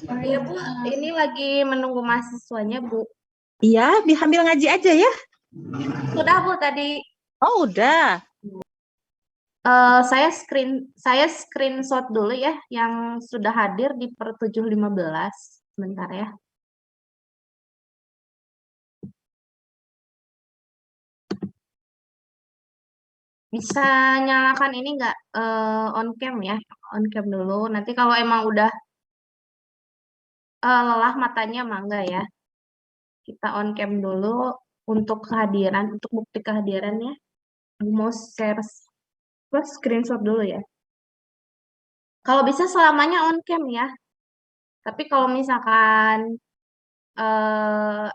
Ya Bu, ini lagi menunggu mahasiswanya Bu. Iya, diambil ngaji aja ya. Sudah Bu tadi. Oh, udah. Saya screenshot dulu ya yang sudah hadir di per 7.15. Sebentar ya. Bisa nyalakan ini nggak on cam ya? On cam dulu. Nanti kalau emang udah lelah matanya mangga ya. Kita on cam dulu untuk kehadiran, untuk bukti kehadirannya. Mau share screenshot dulu ya. Kalau bisa selamanya on cam ya. Tapi kalau misalkan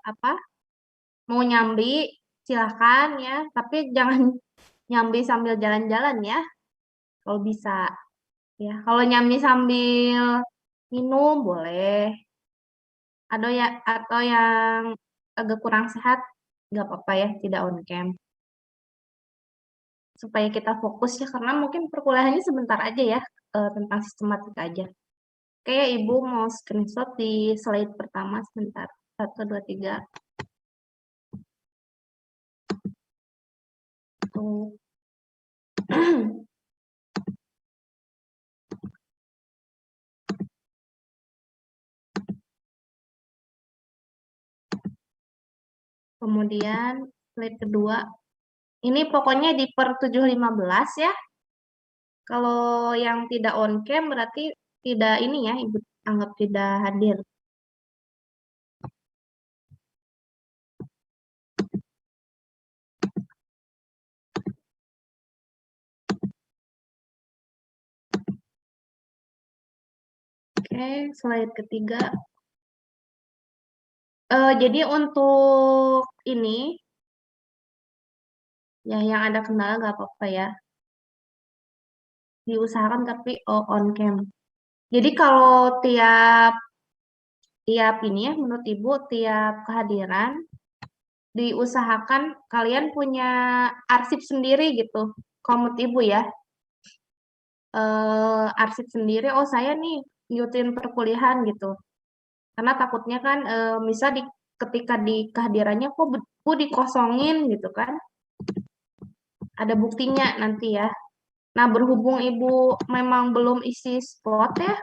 apa mau nyambi silahkan ya, tapi jangan nyambi sambil jalan-jalan ya. Kalau bisa ya. Kalau nyambi sambil minum boleh. Atau yang agak kurang sehat nggak apa-apa ya, tidak on cam. Supaya kita fokus ya, karena mungkin perkuliahannya sebentar aja ya, tentang sistematika aja. Kayak Ibu mau screenshot di slide pertama sebentar. 1, 2, 3. Tuh. Kemudian slide kedua. Ini pokoknya di per 7.15 ya. Kalau yang tidak on cam berarti tidak ini ya, Ibu anggap tidak hadir. Oke, slide ketiga. Jadi untuk ini ya yang ada kendala nggak apa-apa ya. Diusahakan tapi on cam. Jadi kalau tiap tiap ini ya, menurut Ibu tiap kehadiran diusahakan kalian punya arsip sendiri gitu. Kalau menurut Ibu ya, arsip sendiri. Oh saya nih ngikutin perkuliahan gitu. Karena takutnya kan misal ketika di kehadirannya kok dikosongin gitu kan. Ada buktinya nanti ya. Nah berhubung Ibu memang belum isi spot ya,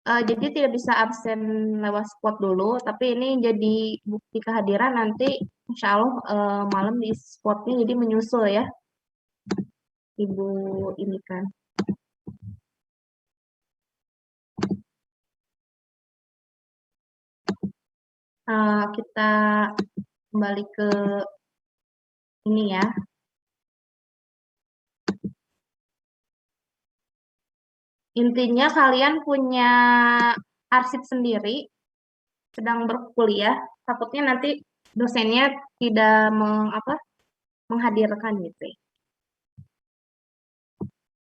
jadi tidak bisa absen lewat spot dulu, tapi ini jadi bukti kehadiran nanti insya Allah malam di spotnya jadi menyusul ya, Ibu ini kan. Kita kembali ke ini ya. Intinya kalian punya arsip sendiri, sedang berkuliah, takutnya nanti dosennya tidak menghadirkan gitu.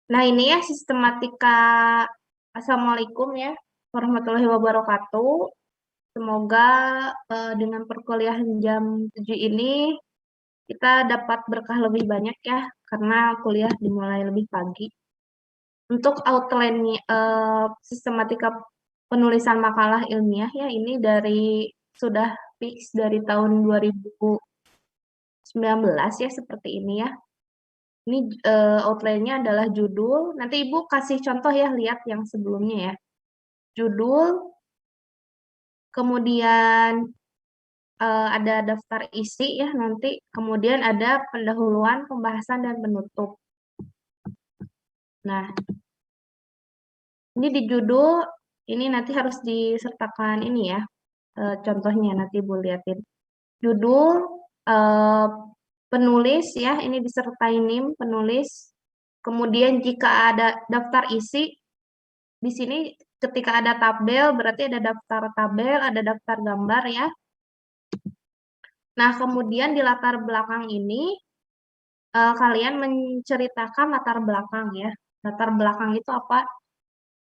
Nah ini ya sistematika. Assalamualaikum ya warahmatullahi wabarakatuh. Semoga dengan perkuliahan jam 7 ini kita dapat berkah lebih banyak ya, karena kuliah dimulai lebih pagi. Untuk outline sistematika penulisan makalah ilmiah ya, ini sudah fix dari tahun 2019 ya, seperti ini ya. Ini outline-nya adalah judul. Nanti Ibu kasih contoh ya, lihat yang sebelumnya ya. Judul, kemudian ada daftar isi ya nanti, kemudian ada pendahuluan, pembahasan, dan penutup. Nah, ini di judul, ini nanti harus disertakan ini ya, contohnya nanti Ibu liatin. Judul, eh, penulis ya, ini disertai NIM penulis. Kemudian jika ada daftar isi, di sini ketika ada tabel, berarti ada daftar tabel, ada daftar gambar ya. Nah, kemudian di latar belakang ini, kalian menceritakan latar belakang ya. Latar belakang itu apa?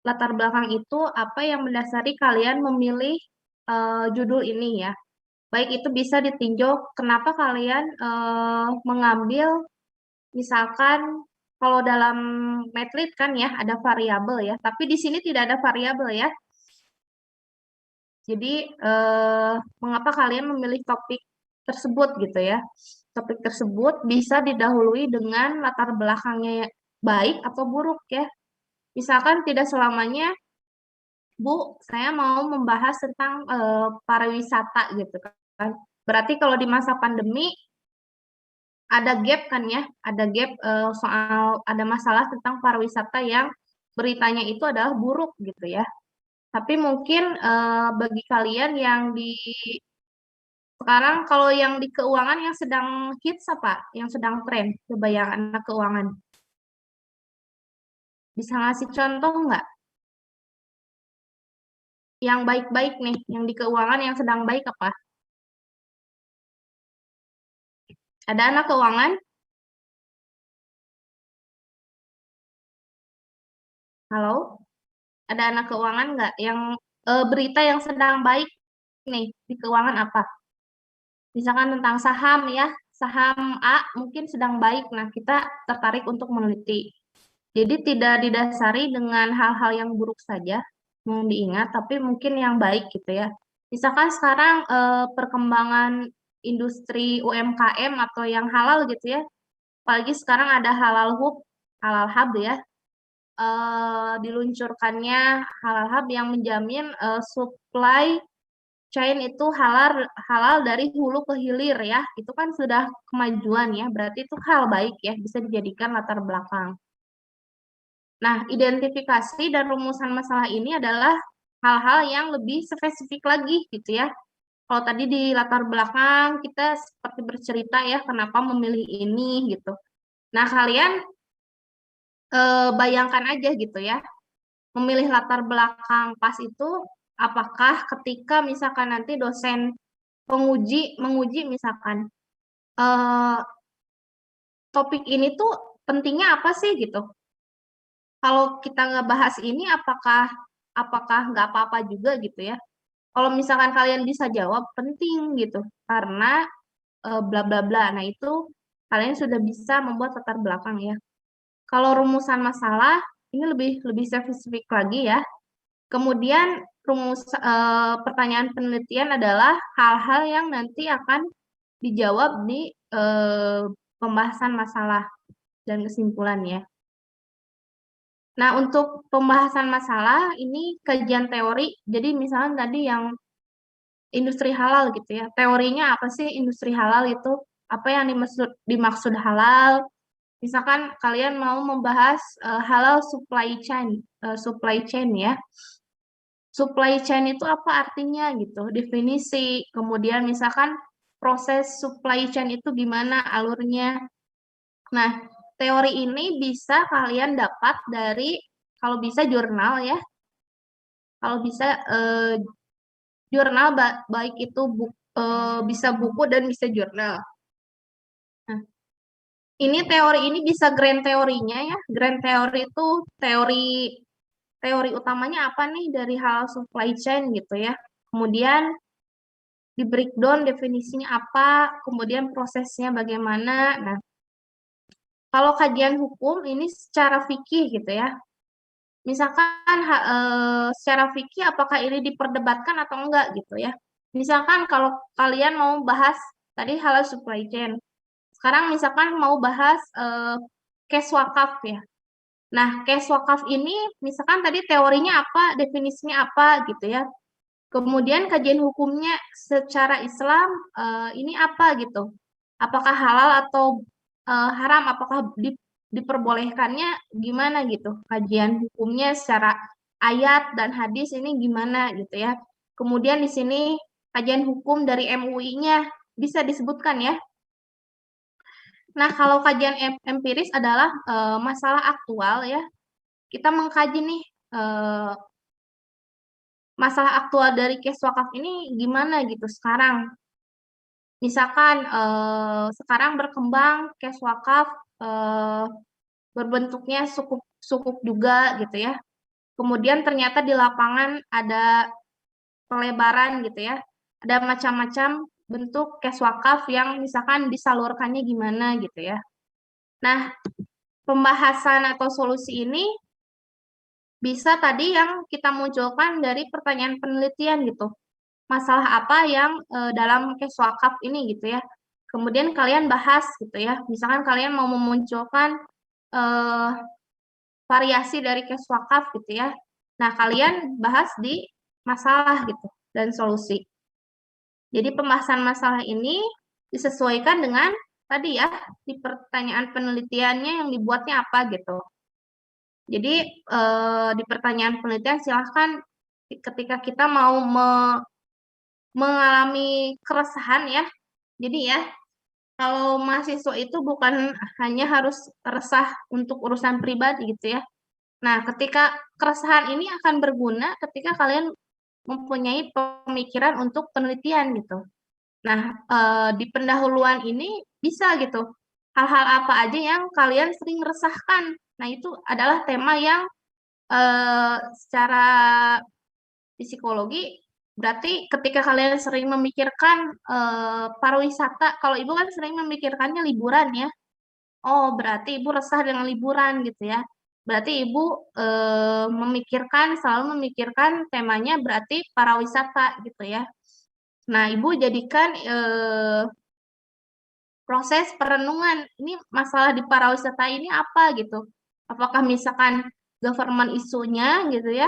Latar belakang itu apa yang mendasari kalian memilih judul ini ya. Baik itu bisa ditinjau kenapa kalian mengambil, misalkan kalau dalam Matlit kan ya ada variabel ya, tapi di sini tidak ada variabel ya. Jadi, mengapa kalian memilih topik tersebut gitu ya? Topik tersebut bisa didahului dengan latar belakangnya baik atau buruk ya. Misalkan tidak selamanya, Bu, saya mau membahas tentang pariwisata gitu kan. Berarti kalau di masa pandemi ada gap kan ya, ada gap soal ada masalah tentang pariwisata yang beritanya itu adalah buruk gitu ya. Tapi mungkin bagi kalian yang di sekarang kalau yang di keuangan yang sedang hits apa? Yang sedang tren? Coba yang anak keuangan. Bisa ngasih contoh nggak? Yang baik-baik nih, yang di keuangan yang sedang baik apa? Ada anak keuangan? Halo? Ada anak keuangan nggak? Yang berita yang sedang baik nih di keuangan apa? Misalkan tentang saham ya, saham A mungkin sedang baik. Nah, kita tertarik untuk meneliti. Jadi tidak didasari dengan hal-hal yang buruk saja yang diingat, tapi mungkin yang baik gitu ya. Misalkan sekarang perkembangan industri UMKM atau yang halal gitu ya, apalagi sekarang ada halal hub ya, diluncurkannya halal hub yang menjamin supply chain itu halal halal dari hulu ke hilir ya, itu kan sudah kemajuan ya, berarti itu hal baik ya, bisa dijadikan latar belakang. Nah, identifikasi dan rumusan masalah ini adalah hal-hal yang lebih spesifik lagi gitu ya. Kalau tadi di latar belakang kita seperti bercerita ya kenapa memilih ini gitu. Nah, kalian bayangkan aja gitu ya, memilih latar belakang pas itu apakah ketika misalkan nanti dosen penguji menguji misalkan eh, topik ini tuh pentingnya apa sih gitu. Kalau kita nggak bahas ini apakah apakah nggak apa-apa juga gitu ya. Kalau misalkan kalian bisa jawab penting gitu karena bla bla bla. Nah, itu kalian sudah bisa membuat latar belakang ya. Kalau rumusan masalah ini lebih lebih spesifik lagi ya. Kemudian pertanyaan penelitian adalah hal-hal yang nanti akan dijawab di pembahasan masalah dan kesimpulan ya. Nah, untuk pembahasan masalah ini kajian teori. Jadi misalnya tadi yang industri halal gitu ya. Teorinya apa sih industri halal itu? Apa yang dimaksud halal? Misalkan kalian mau membahas halal supply chain ya. Supply chain itu apa artinya gitu? Definisi. Kemudian misalkan proses supply chain itu gimana alurnya. Nah, teori ini bisa kalian dapat dari kalau bisa jurnal ya. Kalau bisa jurnal baik itu bisa buku dan bisa jurnal. Nah, ini teori ini bisa grand teorinya ya. Grand teori itu teori teori utamanya apa nih dari hal supply chain gitu ya. Kemudian di breakdown definisinya apa, kemudian prosesnya bagaimana. Nah, kalau kajian hukum ini secara fikih gitu ya. Misalkan secara fikih apakah ini diperdebatkan atau enggak gitu ya. Misalkan kalau kalian mau bahas tadi halal supply chain. Sekarang misalkan mau bahas case wakaf ya. Nah, case wakaf ini misalkan tadi teorinya apa, definisinya apa gitu ya. Kemudian kajian hukumnya secara Islam ini apa gitu. Apakah halal atau haram, apakah diperbolehkannya gimana gitu. Kajian hukumnya secara ayat dan hadis ini gimana gitu ya. Kemudian di sini kajian hukum dari MUI-nya bisa disebutkan ya. Nah, kalau kajian empiris adalah masalah aktual ya. Kita mengkaji nih masalah aktual dari case wakaf ini gimana gitu sekarang. Misalkan sekarang berkembang case wakaf berbentuknya sukuk juga gitu ya. Kemudian ternyata di lapangan ada pelebaran gitu ya. Ada macam-macam bentuk case wakaf yang misalkan disalurkannya gimana gitu ya. Nah, pembahasan atau solusi ini bisa tadi yang kita munculkan dari pertanyaan penelitian gitu. masalah apa yang dalam case wakaf ini gitu ya. Kemudian kalian bahas gitu ya. Misalkan kalian mau memunculkan eh, variasi dari case wakaf gitu ya. Nah, kalian bahas di masalah gitu dan solusi. Jadi pembahasan masalah ini disesuaikan dengan tadi ya, di pertanyaan penelitiannya yang dibuatnya apa gitu. Jadi di pertanyaan penelitian silahkan ketika kita mau mengalami keresahan ya. Jadi ya, kalau mahasiswa itu bukan hanya harus resah untuk urusan pribadi gitu ya. Nah, ketika keresahan ini akan berguna ketika kalian mempunyai pemikiran untuk penelitian gitu. Nah, di pendahuluan ini bisa gitu. Hal-hal apa aja yang kalian sering resahkan. Nah, itu adalah tema yang secara psikologi berarti ketika kalian sering memikirkan pariwisata, kalau ibu kan sering memikirkannya liburan ya. Oh, berarti ibu resah dengan liburan gitu ya. Berarti ibu selalu memikirkan temanya berarti pariwisata gitu ya. Nah, ibu jadikan proses perenungan, ini masalah di pariwisata ini apa gitu. Apakah misalkan government isunya gitu ya,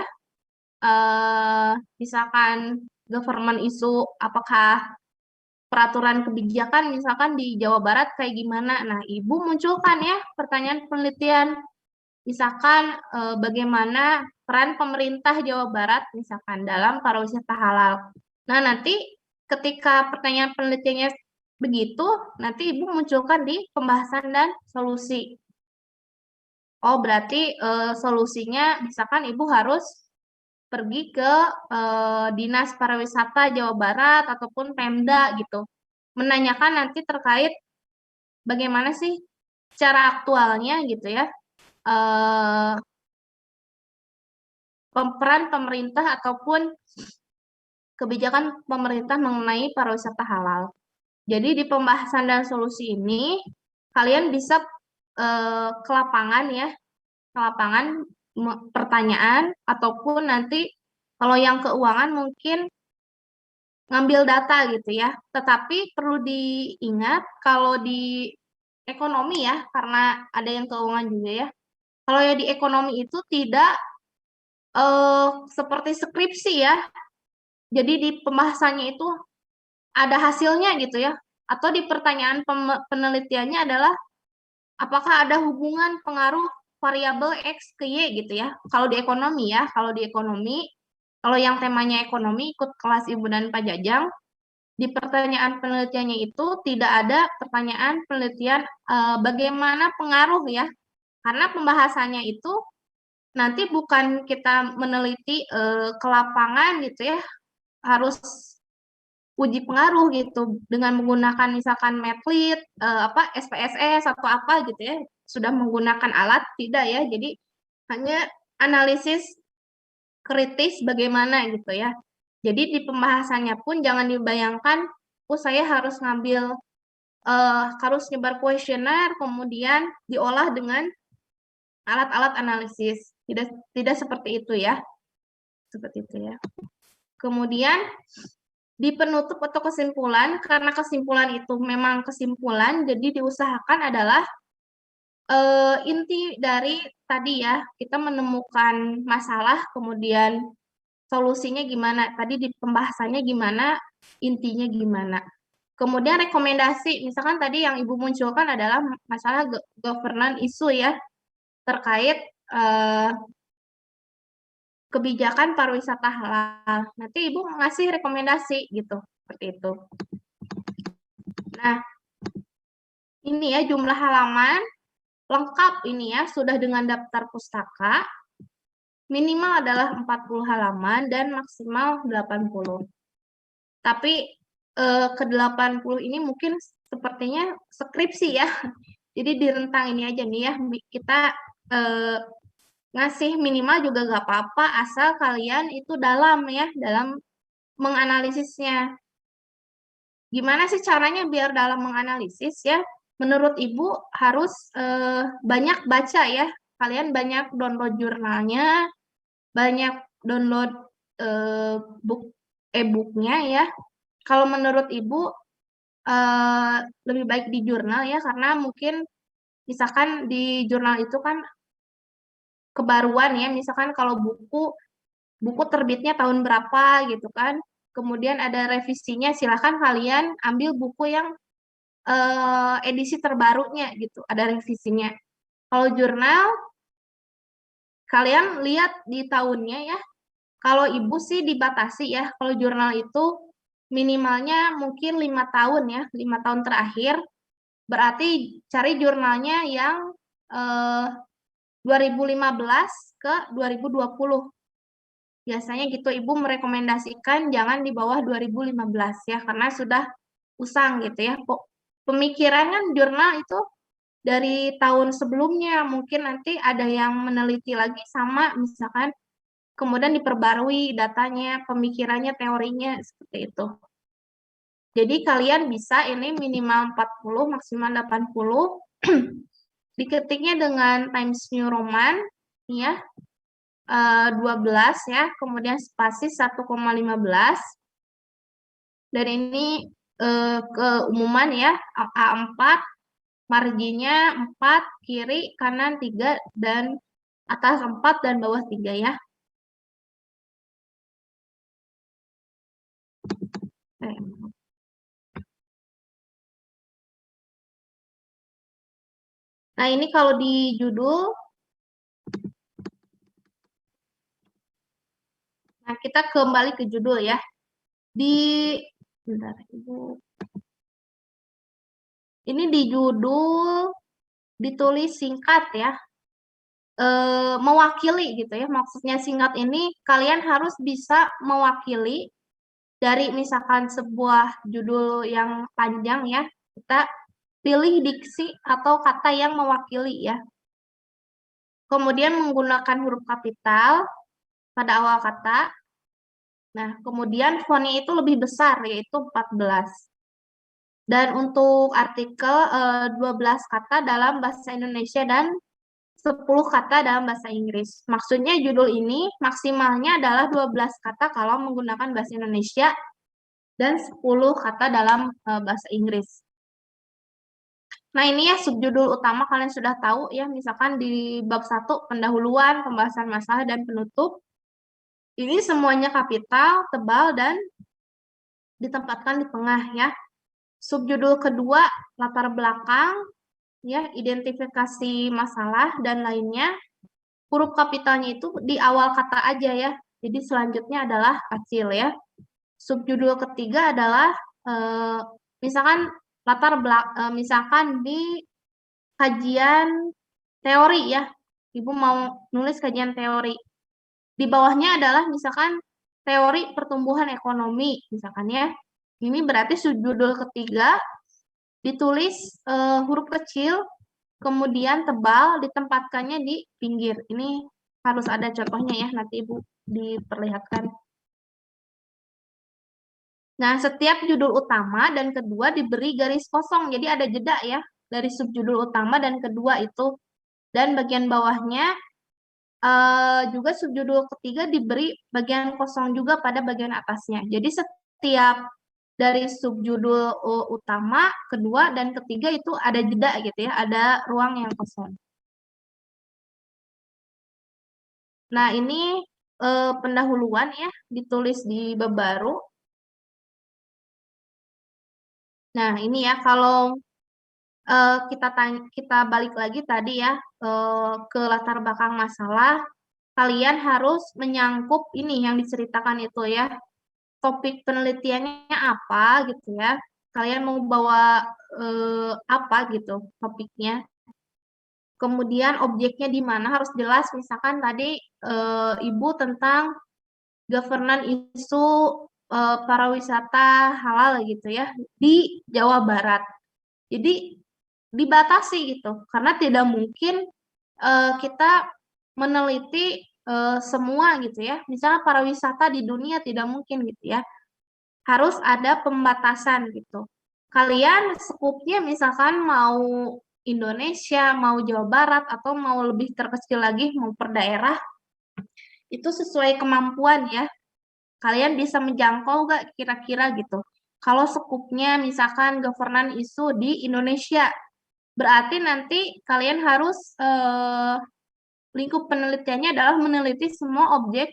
misalkan government isu apakah peraturan kebijakan misalkan di Jawa Barat kayak gimana. Nah, Ibu munculkan ya pertanyaan penelitian. Misalkan bagaimana peran pemerintah Jawa Barat misalkan dalam pariwisata halal. Nah, nanti ketika pertanyaan penelitiannya begitu, nanti Ibu munculkan di pembahasan dan solusi. Oh, berarti solusinya misalkan Ibu harus pergi ke Dinas Pariwisata Jawa Barat ataupun Pemda gitu. Menanyakan nanti terkait bagaimana sih secara aktualnya gitu ya. Peran pemerintah ataupun kebijakan pemerintah mengenai pariwisata halal. Jadi di pembahasan dan solusi ini kalian bisa ke lapangan ya, ke lapangan pertanyaan ataupun nanti kalau yang keuangan mungkin ngambil data gitu ya. Tetapi perlu diingat kalau di ekonomi ya, karena ada yang keuangan juga ya. Kalau ya di ekonomi itu tidak seperti skripsi ya. Jadi di pembahasannya itu ada hasilnya gitu ya. Atau di pertanyaan penelitiannya adalah apakah ada hubungan pengaruh variabel X ke Y gitu ya. Kalau di ekonomi ya, kalau yang temanya ekonomi ikut kelas Ibu dan Pak Jajang, di pertanyaan penelitiannya itu tidak ada pertanyaan penelitian bagaimana pengaruh ya. Karena pembahasannya itu nanti bukan kita meneliti ke lapangan gitu ya, harus uji pengaruh gitu dengan menggunakan misalkan Matlit, SPSS atau apa gitu ya, sudah menggunakan alat tidak ya. Jadi hanya analisis kritis bagaimana gitu ya. Jadi di pembahasannya pun jangan dibayangkan, oh saya harus nyebar kuesioner kemudian diolah dengan alat-alat analisis. Tidak tidak seperti itu ya. Seperti itu ya. Kemudian di penutup atau kesimpulan, karena kesimpulan itu memang kesimpulan, jadi diusahakan adalah inti dari tadi ya, kita menemukan masalah, kemudian solusinya gimana, tadi di pembahasannya gimana, intinya gimana. Kemudian rekomendasi, misalkan tadi yang Ibu munculkan adalah masalah governance isu ya, terkait kebijakan pariwisata halal. Nanti Ibu ngasih rekomendasi gitu, seperti itu. Nah, ini ya jumlah halaman lengkap ini ya, sudah dengan daftar pustaka. Minimal adalah 40 halaman dan maksimal 80. Tapi ke 80 ini mungkin sepertinya skripsi ya. Jadi di rentang ini aja nih ya, kita ngasih minimal juga nggak apa-apa, asal kalian itu dalam ya, dalam menganalisisnya. Gimana sih caranya biar dalam menganalisis ya? Menurut Ibu harus banyak baca ya. Kalian banyak download jurnalnya, banyak download e-booknya ya. Kalau menurut Ibu lebih baik di jurnal ya, karena mungkin misalkan di jurnal itu kan kebaruan ya, misalkan kalau buku terbitnya tahun berapa gitu kan, kemudian ada revisinya, silahkan kalian ambil buku yang edisi terbarunya gitu, ada revisinya. Kalau jurnal, kalian lihat di tahunnya ya. Kalau Ibu sih dibatasi ya, kalau jurnal itu minimalnya mungkin 5 tahun ya, 5 tahun terakhir. Berarti cari jurnalnya yang 2015 ke 2020. Biasanya gitu Ibu merekomendasikan jangan di bawah 2015 ya, karena sudah usang gitu ya. Pemikiran kan jurnal itu dari tahun sebelumnya, mungkin nanti ada yang meneliti lagi sama misalkan, kemudian diperbarui datanya, pemikirannya, teorinya, seperti itu. Jadi kalian bisa ini minimal 40, maksimal 80, diketiknya dengan Times New Roman, ya, 12 ya, kemudian spasi 1,15, dan ini keumuman ya, A4, marginnya 4, kiri, kanan 3, dan atas 4 dan bawah 3 ya. Nah, ini kalau di judul, nah kita kembali ke judul ya. Bentar, Ibu. Ini di judul ditulis singkat ya. Mewakili gitu ya. Maksudnya singkat ini kalian harus bisa mewakili dari misalkan sebuah judul yang panjang ya. Kita pilih diksi atau kata yang mewakili ya. Kemudian menggunakan huruf kapital pada awal kata. Nah, kemudian fontnya itu lebih besar, yaitu 14. Dan untuk artikel 12 kata dalam bahasa Indonesia dan 10 kata dalam bahasa Inggris. Maksudnya judul ini maksimalnya adalah 12 kata kalau menggunakan bahasa Indonesia dan 10 kata dalam bahasa Inggris. Nah, ini ya subjudul utama kalian sudah tahu ya, misalkan di bab 1 pendahuluan, pembahasan masalah dan penutup. Ini semuanya kapital, tebal, dan ditempatkan di tengah ya. Subjudul kedua, latar belakang, ya, identifikasi masalah, dan lainnya. Huruf kapitalnya itu di awal kata aja ya. Jadi selanjutnya adalah kecil ya. Subjudul ketiga adalah misalkan misalkan di kajian teori ya. Ibu mau nulis kajian teori. Di bawahnya adalah misalkan teori pertumbuhan ekonomi misalkan ya. Ini berarti subjudul ketiga ditulis huruf kecil, kemudian tebal, ditempatkannya di pinggir. Ini harus ada contohnya ya, nanti Ibu diperlihatkan. Nah, setiap judul utama dan kedua diberi garis kosong, jadi ada jeda ya, dari subjudul utama dan kedua itu. Dan bagian bawahnya juga subjudul ketiga diberi bagian kosong juga pada bagian atasnya. Jadi setiap dari subjudul utama, kedua, dan ketiga itu ada jeda gitu ya, ada ruang yang kosong. Nah, ini pendahuluan ya, ditulis di bab baru. Nah, ini ya, kalau kita balik lagi tadi ya, ke latar belakang masalah, kalian harus menyangkup ini yang diceritakan itu ya, topik penelitiannya apa gitu ya, kalian mau bawa apa gitu topiknya, kemudian objeknya di mana harus jelas, misalkan tadi Ibu tentang governance isu pariwisata halal gitu ya di Jawa Barat. Jadi dibatasi gitu, karena tidak mungkin kita meneliti semua gitu ya. Misalnya pariwisata di dunia tidak mungkin gitu ya. Harus ada pembatasan gitu. Kalian skupnya misalkan mau Indonesia, mau Jawa Barat, atau mau lebih terkecil lagi, mau per daerah, itu sesuai kemampuan ya. kalian bisa menjangkau nggak kira-kira gitu. Kalau skupnya misalkan governance isu di Indonesia, berarti nanti kalian harus lingkup penelitiannya adalah meneliti semua objek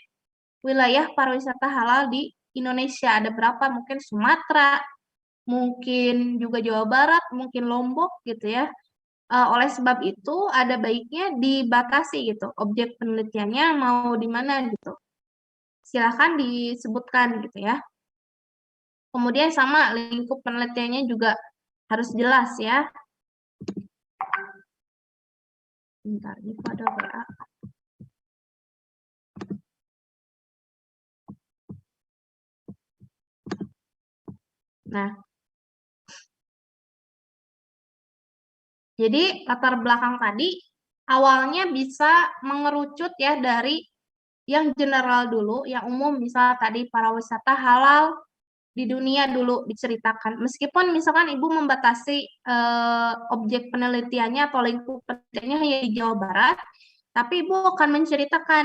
wilayah pariwisata halal di Indonesia. Ada berapa? Mungkin Sumatera, mungkin juga Jawa Barat, mungkin Lombok gitu ya. Oleh sebab itu ada baiknya dibatasi gitu objek penelitiannya mau di mana gitu. Silahkan disebutkan gitu ya. Kemudian sama lingkup penelitiannya juga harus jelas ya. Bentar, ini kok ada WA. Nah, jadi latar belakang tadi awalnya bisa mengerucut ya dari yang general dulu, yang umum misal tadi para wisata halal di dunia dulu diceritakan. Meskipun misalkan Ibu membatasi objek penelitiannya atau lingkup penelitiannya hanya di Jawa Barat, tapi Ibu akan menceritakan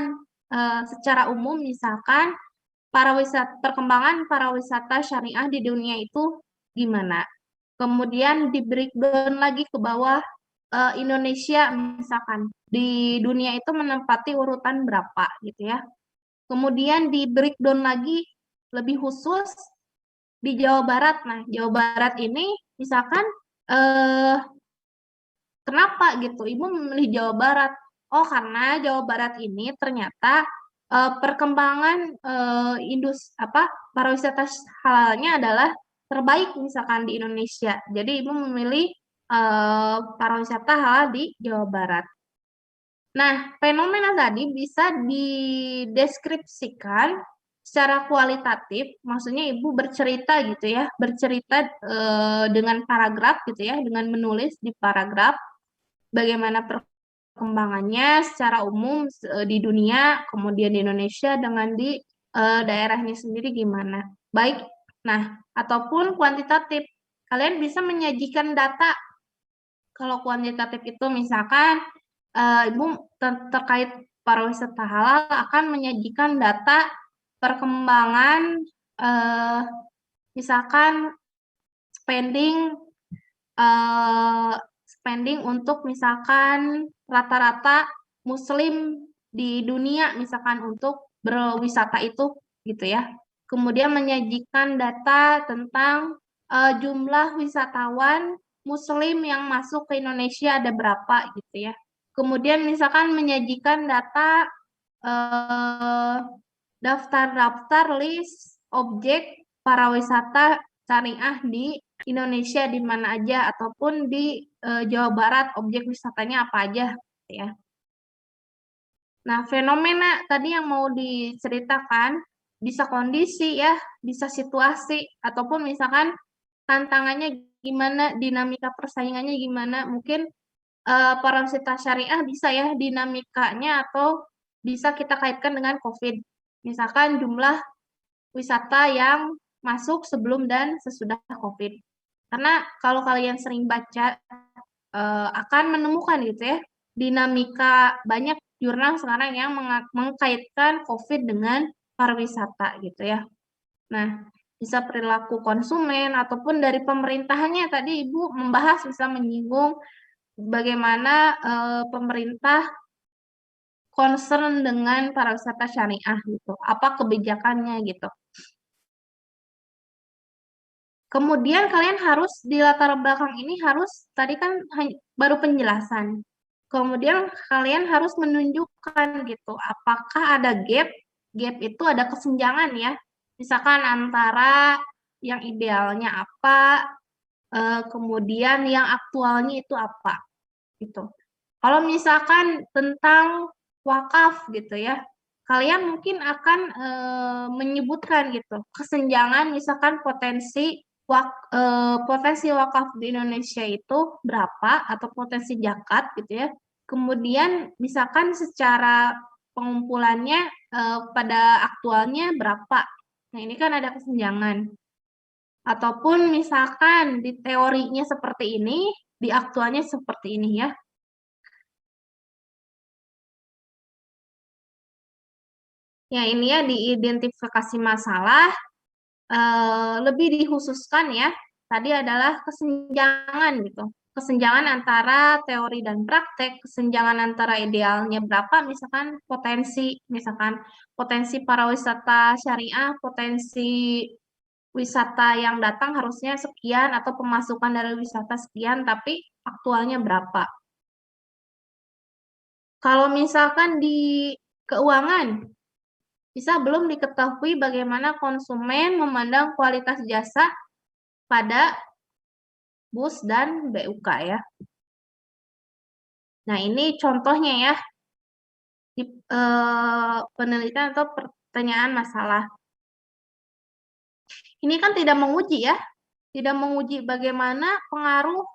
secara umum misalkan perkembangan pariwisata syariah di dunia itu gimana. Kemudian di breakdown lagi ke bawah Indonesia misalkan di dunia itu menempati urutan berapa gitu ya. Kemudian di breakdown lagi lebih khusus di Jawa Barat. Nah, Jawa Barat ini misalkan kenapa gitu Ibu memilih Jawa Barat? Oh, karena Jawa Barat ini ternyata perkembangan pariwisata halalnya adalah terbaik misalkan di Indonesia. Jadi Ibu memilih pariwisata halal di Jawa Barat. Nah, fenomena tadi bisa dideskripsikan secara kualitatif, maksudnya Ibu bercerita gitu ya, bercerita dengan paragraf gitu ya, dengan menulis di paragraf bagaimana perkembangannya secara umum di dunia, kemudian di Indonesia dengan di daerahnya sendiri gimana. Baik, nah, ataupun kuantitatif, kalian bisa menyajikan data. Kalau kuantitatif itu misalkan Ibu terkait pariwisata halal akan menyajikan data perkembangan misalkan spending untuk misalkan rata-rata muslim di dunia misalkan untuk berwisata itu gitu ya. Kemudian menyajikan data tentang jumlah wisatawan muslim yang masuk ke Indonesia ada berapa gitu ya. Kemudian misalkan menyajikan data daftar-daftar list objek pariwisata syariah di Indonesia di mana aja ataupun di Jawa Barat objek wisatanya apa aja ya. Nah, fenomena tadi yang mau diceritakan bisa kondisi ya, bisa situasi ataupun misalkan tantangannya gimana, dinamika persaingannya gimana, mungkin pariwisata syariah bisa ya dinamikanya atau bisa kita kaitkan dengan COVID. Misalkan jumlah wisata yang masuk sebelum dan sesudah COVID. Karena kalau kalian sering baca akan menemukan gitu ya dinamika banyak jurnal sekarang yang mengkaitkan COVID dengan pariwisata gitu ya. Nah, bisa perilaku konsumen ataupun dari pemerintahannya tadi Ibu membahas bisa menyinggung bagaimana pemerintah concern dengan pariwisata syariah gitu. Apa kebijakannya gitu. Kemudian kalian harus di latar belakang ini harus tadi kan baru penjelasan. Kemudian kalian harus menunjukkan gitu apakah ada gap. Gap itu ada kesenjangan ya. Misalkan antara yang idealnya apa, kemudian yang aktualnya itu apa gitu. Kalau misalkan tentang wakaf gitu ya, kalian mungkin akan menyebutkan gitu kesenjangan misalkan potensi wakaf di Indonesia itu berapa atau potensi zakat gitu ya. Kemudian misalkan secara pengumpulannya pada aktualnya berapa. Nah, ini kan ada kesenjangan. Ataupun misalkan di teorinya seperti ini, di aktualnya seperti ini ya. Ya, ini ya diidentifikasi masalah, lebih dikhususkan ya, tadi adalah kesenjangan gitu. Kesenjangan antara teori dan praktek, kesenjangan antara idealnya berapa, misalkan potensi para wisata syariah, potensi wisata yang datang harusnya sekian atau pemasukan dari wisata sekian, tapi aktualnya berapa. Kalau misalkan di keuangan, bisa belum diketahui bagaimana konsumen memandang kualitas jasa pada BUS dan BUK ya. Nah, ini contohnya ya, di penelitian atau pertanyaan masalah. Ini kan tidak menguji ya, tidak menguji bagaimana pengaruh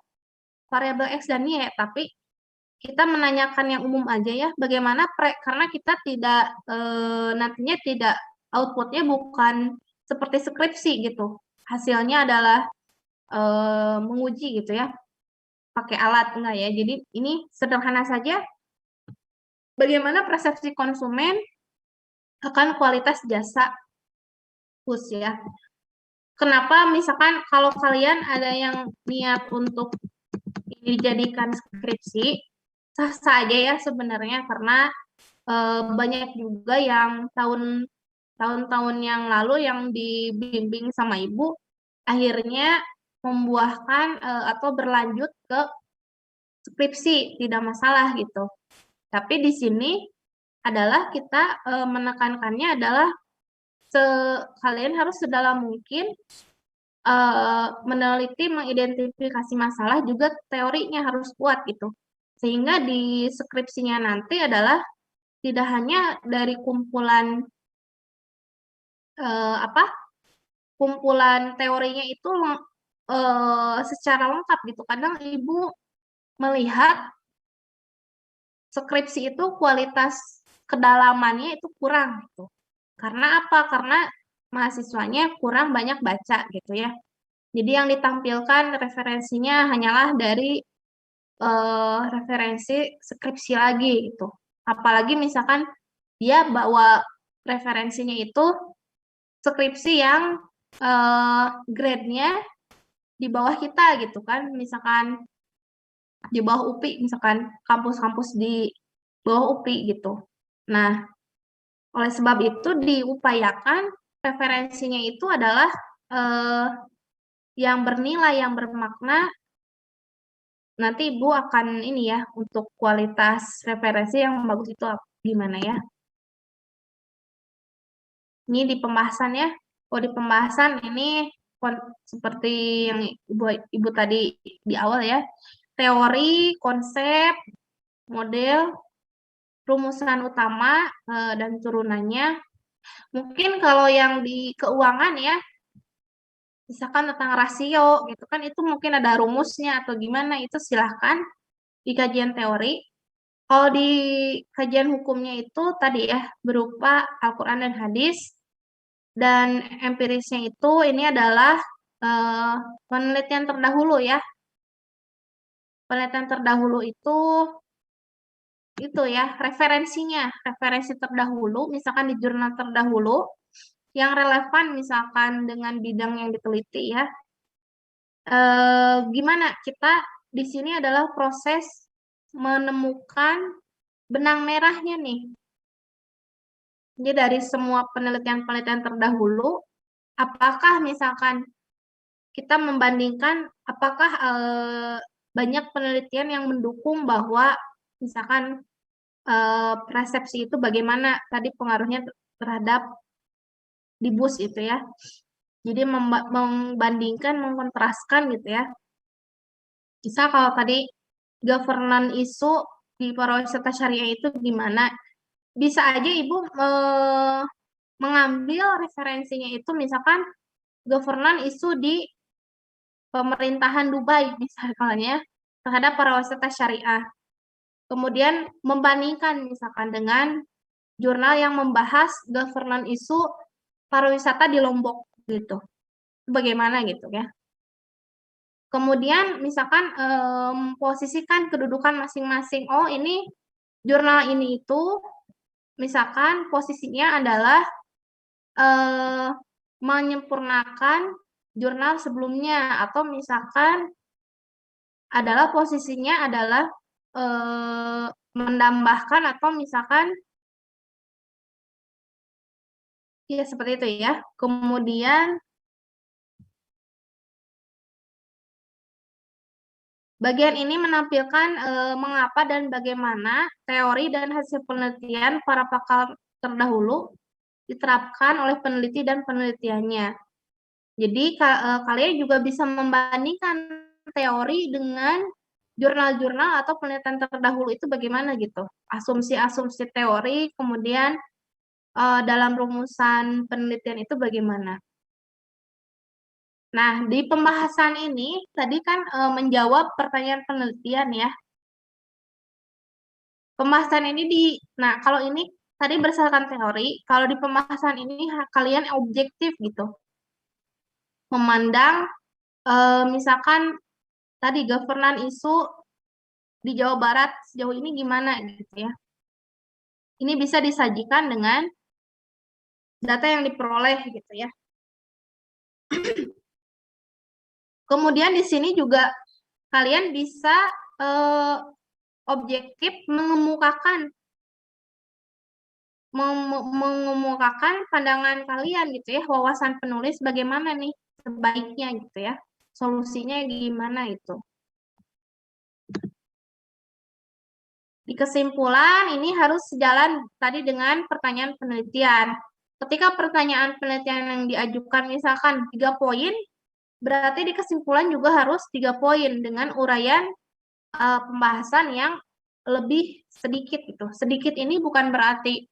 variabel X dan Y, tapi kita menanyakan yang umum aja ya, bagaimana karena kita tidak nantinya tidak outputnya bukan seperti skripsi gitu. Hasilnya adalah menguji gitu ya, pakai alat enggak ya. Jadi ini sederhana saja, bagaimana persepsi konsumen akan kualitas jasa BUS ya. Kenapa misalkan kalau kalian ada yang niat untuk ini dijadikan skripsi, sah-sah aja ya sebenarnya, karena banyak juga yang tahun-tahun yang lalu yang dibimbing sama ibu, akhirnya membuahkan atau berlanjut ke skripsi, tidak masalah gitu. Tapi di sini adalah kita menekankannya adalah kalian harus sedalam mungkin meneliti, mengidentifikasi masalah, juga teorinya harus kuat gitu. Sehingga di skripsinya nanti adalah tidak hanya dari kumpulan kumpulan teorinya itu secara lengkap gitu. Kadang ibu melihat skripsi itu kualitas kedalamannya itu kurang gitu. Karena apa? Karena mahasiswanya kurang banyak baca gitu ya. Jadi yang ditampilkan referensinya hanyalah dari referensi skripsi lagi gitu. Apalagi misalkan dia bawa referensinya itu skripsi yang grade-nya di bawah kita gitu kan, misalkan di bawah UPI, misalkan kampus-kampus di bawah UPI gitu. Nah, oleh sebab itu diupayakan referensinya itu adalah yang bernilai, yang bermakna. Nanti Ibu akan ini ya, untuk kualitas referensi yang bagus itu gimana ya. Ini di pembahasan ya. Oh, di pembahasan ini seperti yang Ibu tadi di awal ya. Teori, konsep, model, rumusan utama, dan turunannya. Mungkin kalau yang di keuangan ya, misalkan tentang rasio gitu kan, itu mungkin ada rumusnya atau gimana, itu silahkan di kajian teori. Kalau di kajian hukumnya itu tadi ya, berupa Al-Quran dan hadis, dan empirisnya itu ini adalah penelitian terdahulu ya. Penelitian terdahulu itu ya referensinya, referensi terdahulu, misalkan di jurnal terdahulu, yang relevan misalkan dengan bidang yang diteliti ya. Gimana kita di sini adalah proses menemukan benang merahnya nih. Jadi dari semua penelitian-penelitian terdahulu, apakah misalkan kita membandingkan apakah banyak penelitian yang mendukung bahwa misalkan persepsi itu bagaimana tadi pengaruhnya terhadap di BUS itu ya. Jadi membandingkan, mengkontraskan gitu ya. Bisa kalau tadi governance isu di pariwisata syariah itu gimana? Bisa aja Ibu mengambil referensinya itu misalkan governance isu di pemerintahan Dubai misalnya terhadap pariwisata syariah. Kemudian membandingkan misalkan dengan jurnal yang membahas governance isu pariwisata di Lombok gitu. Bagaimana gitu ya. Kemudian misalkan posisikan kedudukan masing-masing. Oh, ini jurnal ini itu misalkan posisinya adalah menyempurnakan jurnal sebelumnya, atau misalkan adalah posisinya adalah menambahkan, atau misalkan ya seperti itu ya. Kemudian bagian ini menampilkan mengapa dan bagaimana teori dan hasil penelitian para pakar terdahulu diterapkan oleh peneliti dan penelitiannya. Jadi kalian juga bisa membandingkan teori dengan jurnal-jurnal atau penelitian terdahulu itu bagaimana gitu. Asumsi-asumsi teori, kemudian dalam rumusan penelitian itu bagaimana. Nah, di pembahasan ini tadi kan menjawab pertanyaan penelitian ya. Pembahasan ini nah kalau ini tadi berdasarkan teori, kalau di pembahasan ini kalian objektif gitu. Memandang misalkan tadi governance isu di Jawa Barat sejauh ini gimana gitu ya. Ini bisa disajikan dengan data yang diperoleh gitu ya. Kemudian di sini juga kalian bisa objektif mengemukakan pandangan kalian gitu ya, wawasan penulis bagaimana nih sebaiknya gitu ya, solusinya gimana itu. Di kesimpulan ini harus sejalan tadi dengan pertanyaan penelitian. Ketika pertanyaan penelitian yang diajukan misalkan 3 poin, berarti di kesimpulan juga harus 3 poin dengan uraian pembahasan yang lebih sedikit gitu. Sedikit ini bukan berarti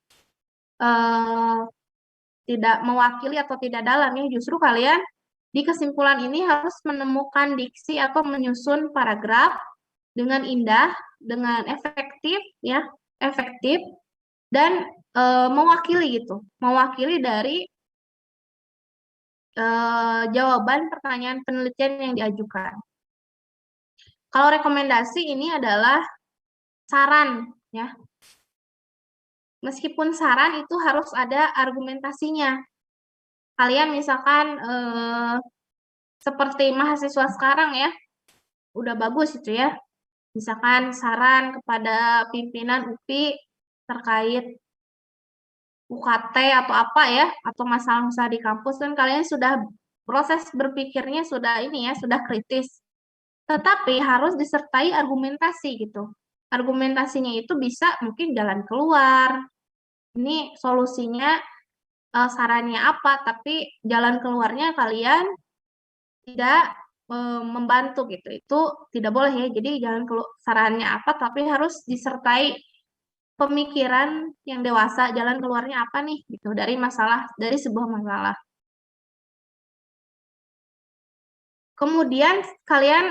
tidak mewakili atau tidak dalam ya, justru kalian di kesimpulan ini harus menemukan diksi atau menyusun paragraf dengan indah, dengan efektif ya, efektif dan mewakili gitu, mewakili dari jawaban pertanyaan penelitian yang diajukan. Kalau rekomendasi ini adalah saran ya. Meskipun saran itu harus ada argumentasinya. Kalian misalkan seperti mahasiswa sekarang ya, udah bagus itu ya. Misalkan saran kepada pimpinan UPI terkait UKT atau apa ya, atau masalah-masalah di kampus, kan kalian sudah proses berpikirnya sudah ini ya, sudah kritis. Tetapi harus disertai argumentasi gitu. Argumentasinya itu bisa mungkin jalan keluar. Ini solusinya sarannya apa, tapi jalan keluarnya kalian tidak membantu gitu. Itu tidak boleh ya. Jadi jalan sarannya apa, tapi harus disertai pemikiran yang dewasa, jalan keluarnya apa nih gitu dari masalah, dari sebuah masalah. Kemudian kalian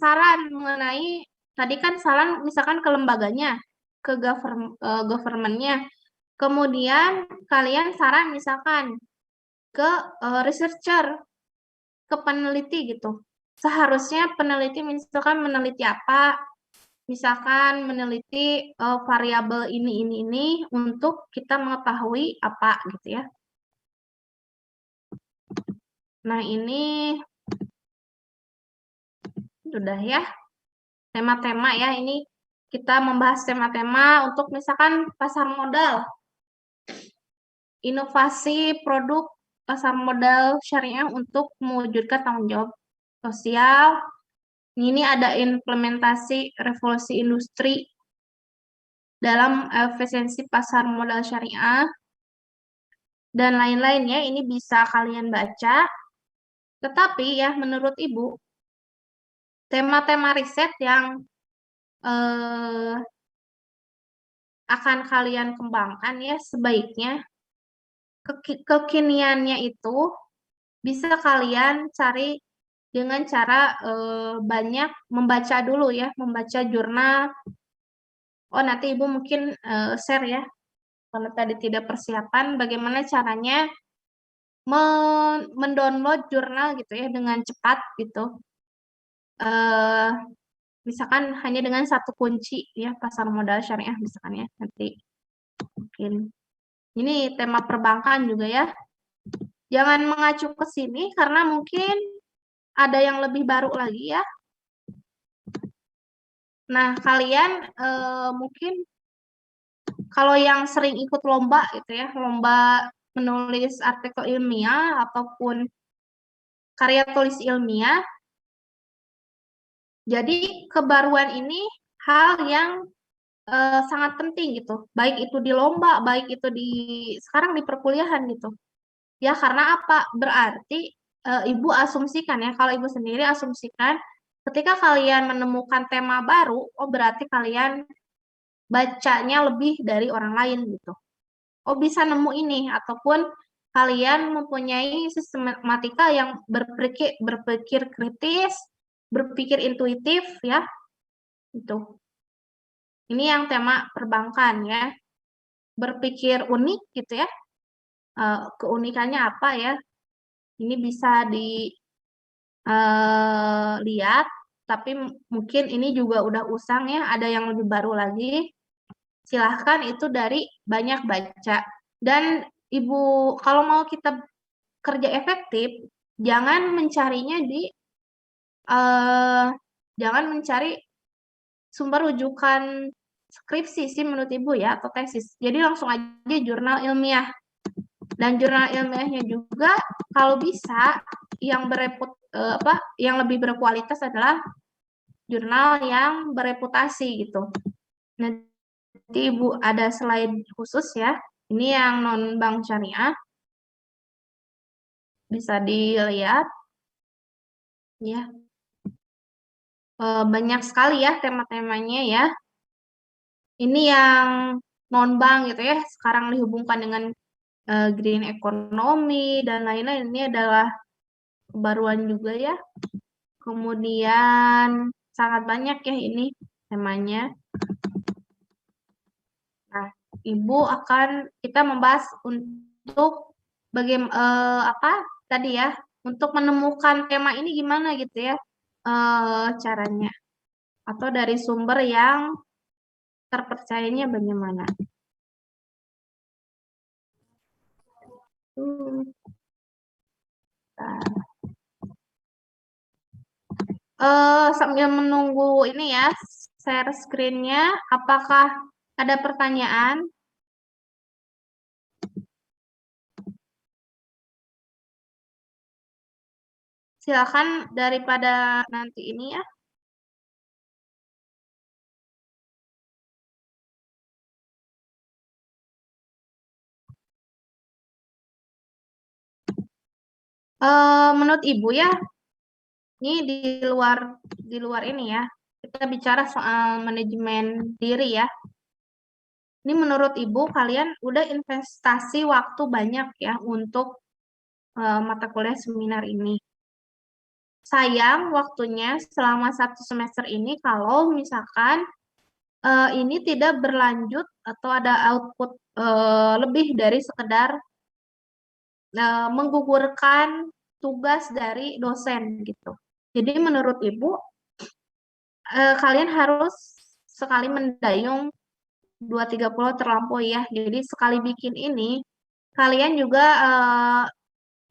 saran mengenai tadi kan saran misalkan ke lembaganya, ke government-nya. Kemudian kalian saran misalkan ke researcher, ke peneliti gitu. Seharusnya peneliti misalkan meneliti apa? Misalkan meneliti variabel ini untuk kita mengetahui apa gitu ya. Nah, ini sudah ya tema-tema ya, ini kita membahas tema-tema untuk misalkan pasar modal, inovasi produk pasar modal syariah untuk mewujudkan tanggung jawab sosial. Ini ada implementasi revolusi industri dalam efisiensi pasar modal syariah dan lain-lainnya. Ini bisa kalian baca. Tetapi ya menurut Ibu, tema-tema riset yang akan kalian kembangkan ya sebaiknya kekiniannya itu bisa kalian cari dengan cara banyak membaca dulu ya, membaca jurnal. Oh, nanti Ibu mungkin share ya, kalau tadi tidak persiapan, bagaimana caranya mendownload jurnal gitu ya dengan cepat gitu. Misalkan hanya dengan satu kunci ya, pasar modal syariah misalkan ya, nanti Mungkin ini tema perbankan juga ya. Jangan mengacu ke sini karena mungkin ada yang lebih baru lagi ya. Nah, kalian mungkin kalau yang sering ikut lomba gitu ya, lomba menulis artikel ilmiah ataupun karya tulis ilmiah, jadi kebaruan ini hal yang sangat penting gitu, baik itu di lomba, baik itu sekarang di perkuliahan gitu. Ya, karena apa? Berarti Ibu asumsikan ya, kalau Ibu sendiri asumsikan ketika kalian menemukan tema baru, oh berarti kalian bacanya lebih dari orang lain gitu. Oh bisa nemu ini, ataupun kalian mempunyai sistematika yang berpikir kritis, berpikir intuitif ya, itu. Ini yang tema perbankan ya, berpikir unik gitu ya. Keunikannya apa ya? Ini bisa dilihat, tapi mungkin ini juga udah usang ya, ada yang lebih baru lagi. Silahkan itu dari banyak baca. Dan Ibu, kalau mau kita kerja efektif, jangan mencarinya jangan mencari sumber rujukan skripsi sih menurut Ibu ya, atau tesis. Jadi langsung aja jurnal ilmiah. Dan jurnal ilmiahnya juga kalau bisa yang yang lebih berkualitas adalah jurnal yang bereputasi gitu. Nanti Ibu ada slide khusus ya. Ini yang non bank syariah. Bisa dilihat ya. Banyak sekali ya tema-temanya ya. Ini yang non-bank gitu ya, sekarang dihubungkan dengan green economy dan lain-lain. Ini adalah kebaruan juga ya. Kemudian sangat banyak ya ini temanya. Nah, Ibu kita membahas untuk apa tadi ya, untuk menemukan tema ini gimana gitu ya caranya, atau dari sumber yang terpercayanya bagaimana. Sambil menunggu ini ya, share screen-nya, apakah ada pertanyaan? Silakan daripada nanti ini ya. Menurut Ibu ya, ini di luar ini ya, kita bicara soal manajemen diri ya. Ini menurut Ibu, kalian udah investasi waktu banyak ya untuk mata kuliah seminar ini. Sayang waktunya selama 1 semester ini kalau misalkan ini tidak berlanjut atau ada output lebih dari sekedar menggugurkan tugas dari dosen gitu. Jadi menurut Ibu, kalian harus sekali mendayung 2-3 pulau terlampaui ya. Jadi sekali bikin ini, kalian juga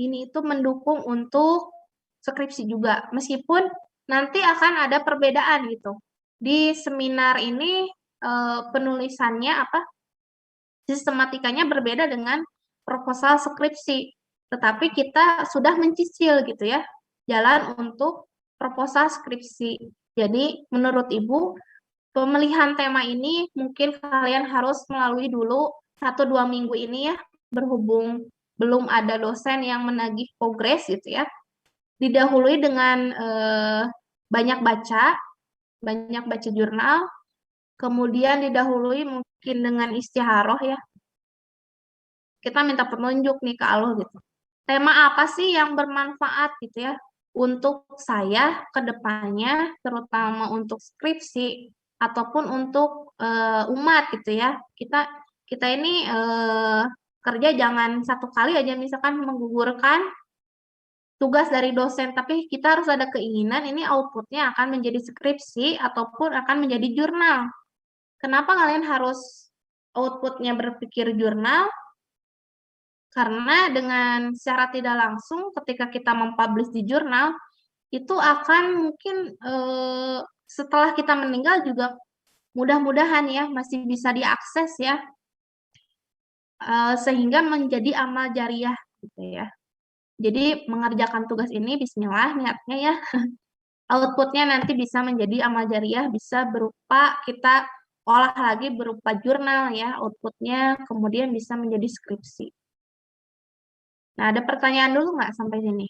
ini itu mendukung untuk skripsi juga. Meskipun nanti akan ada perbedaan gitu. Di seminar ini penulisannya sistematikanya berbeda dengan proposal skripsi. Tetapi kita sudah mencicil gitu ya, jalan untuk proposal skripsi. Jadi menurut Ibu, pemilihan tema ini mungkin kalian harus melalui dulu 1-2 minggu ini ya, berhubung belum ada dosen yang menagih progres gitu ya. Didahului dengan banyak baca jurnal, kemudian didahului mungkin dengan istiharoh ya. Kita minta penunjuk nih ke Allah gitu. Tema apa sih yang bermanfaat gitu ya untuk saya ke depannya, terutama untuk skripsi ataupun untuk umat gitu ya. Kita ini kerja jangan satu kali aja misalkan menggugurkan tugas dari dosen, tapi kita harus ada keinginan ini outputnya akan menjadi skripsi ataupun akan menjadi jurnal. Kenapa kalian harus outputnya berpikir jurnal, karena dengan secara tidak langsung ketika kita mempublish di jurnal, itu akan mungkin setelah kita meninggal juga mudah-mudahan ya masih bisa diakses ya, sehingga menjadi amal jariah gitu ya. Jadi mengerjakan tugas ini bismillah niatnya ya. Outputnya nanti bisa menjadi amal jariah, bisa berupa kita olah lagi berupa jurnal ya outputnya, kemudian bisa menjadi skripsi. Nah, ada pertanyaan dulu nggak sampai sini?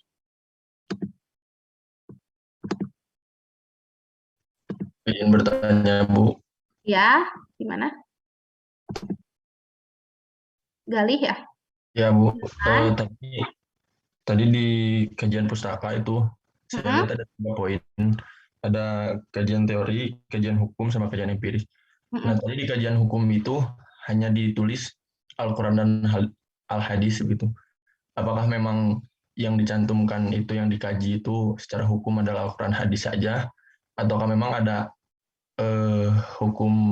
Ingin bertanya, Bu. Ya, gimana? Galih ya? Ya, Bu. Kan? Tadi di kajian pustaka itu, saya lihat ada 3 poin. Ada kajian teori, kajian hukum, sama kajian empiris. Nah, tadi di kajian hukum itu hanya ditulis Al-Quran dan Al-Hadis gitu. Apakah memang yang dicantumkan itu, yang dikaji itu secara hukum adalah Al-Quran hadis saja, ataukah memang ada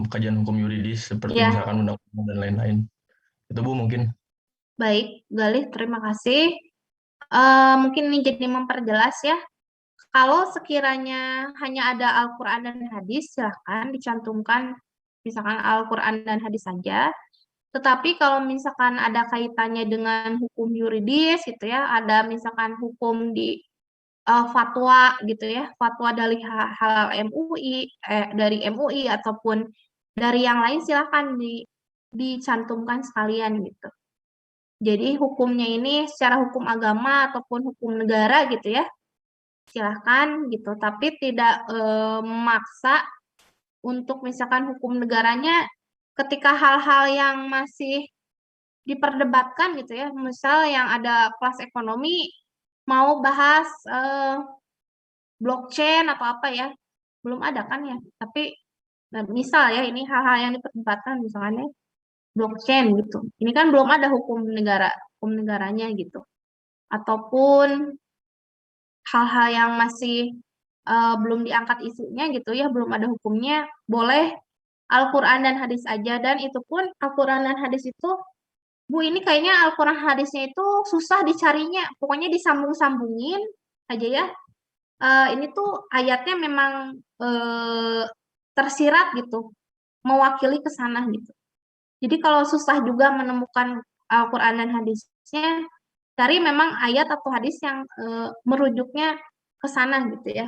kajian hukum yuridis seperti Ya, misalkan undang-undang dan lain-lain? Itu Bu mungkin. baik, Galih, terima kasih. Mungkin ini jadi memperjelas ya. Kalau sekiranya hanya ada Al-Quran dan hadis, silahkan dicantumkan misalkan Al-Quran dan hadis saja. Tetapi kalau misalkan ada kaitannya dengan hukum yuridis gitu ya, ada misalkan hukum di fatwa gitu ya, fatwa dari halal MUI, dari MUI ataupun dari yang lain silahkan dicantumkan sekalian gitu. Jadi hukumnya ini secara hukum agama ataupun hukum negara gitu ya, silahkan gitu. Tapi tidak memaksa untuk misalkan hukum negaranya ketika hal-hal yang masih diperdebatkan gitu ya, misal yang ada kelas ekonomi mau bahas blockchain atau apa ya, belum ada kan ya, tapi misal ya ini hal-hal yang diperdebatkan misalnya blockchain gitu, ini kan belum ada hukum negaranya gitu, ataupun hal-hal yang masih belum diangkat isunya gitu ya, belum ada hukumnya, boleh Al-Quran dan hadis aja. Dan itu pun Al-Quran dan hadis itu, Bu, ini kayaknya Al-Quran hadisnya itu susah dicarinya. Pokoknya disambung-sambungin aja ya. Ini tuh ayatnya memang tersirat gitu. Mewakili ke sana gitu. Jadi kalau susah juga menemukan Al-Quran dan hadisnya, cari memang ayat atau hadis yang merujuknya ke sana gitu ya.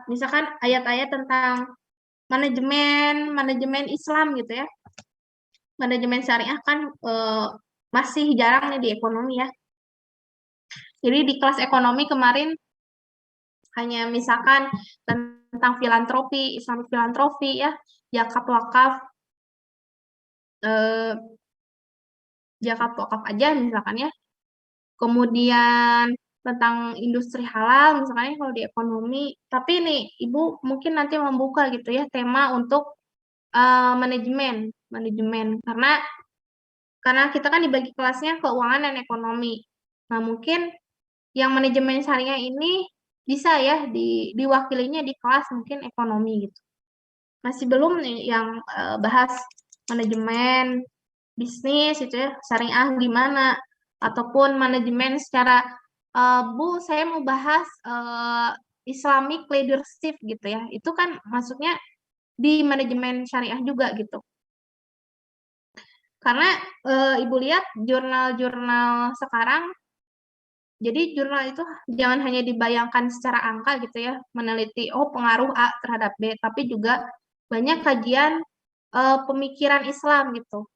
Misalkan ayat-ayat tentang manajemen Islam gitu ya. Manajemen syariah kan masih jarang nih di ekonomi ya. Jadi di kelas ekonomi kemarin hanya misalkan tentang filantropi, Islamic filantropi ya, zakat wakaf, zakat wakaf aja misalkan ya. Kemudian tentang industri halal misalkan kalau di ekonomi. Tapi nih Ibu mungkin nanti membuka gitu ya tema untuk manajemen karena kita kan dibagi kelasnya keuangan dan ekonomi. Nah, mungkin yang manajemen syariah ini bisa ya diwakilinya di kelas mungkin ekonomi gitu. Masih belum nih yang bahas manajemen bisnis itu ya, syariah gimana, ataupun manajemen secara Bu, saya mau bahas Islamic leadership gitu ya. Itu kan masuknya di manajemen syariah juga gitu. Karena Ibu lihat jurnal-jurnal sekarang, jadi jurnal itu jangan hanya dibayangkan secara angka gitu ya, meneliti pengaruh A terhadap B, tapi juga banyak kajian pemikiran Islam gitu.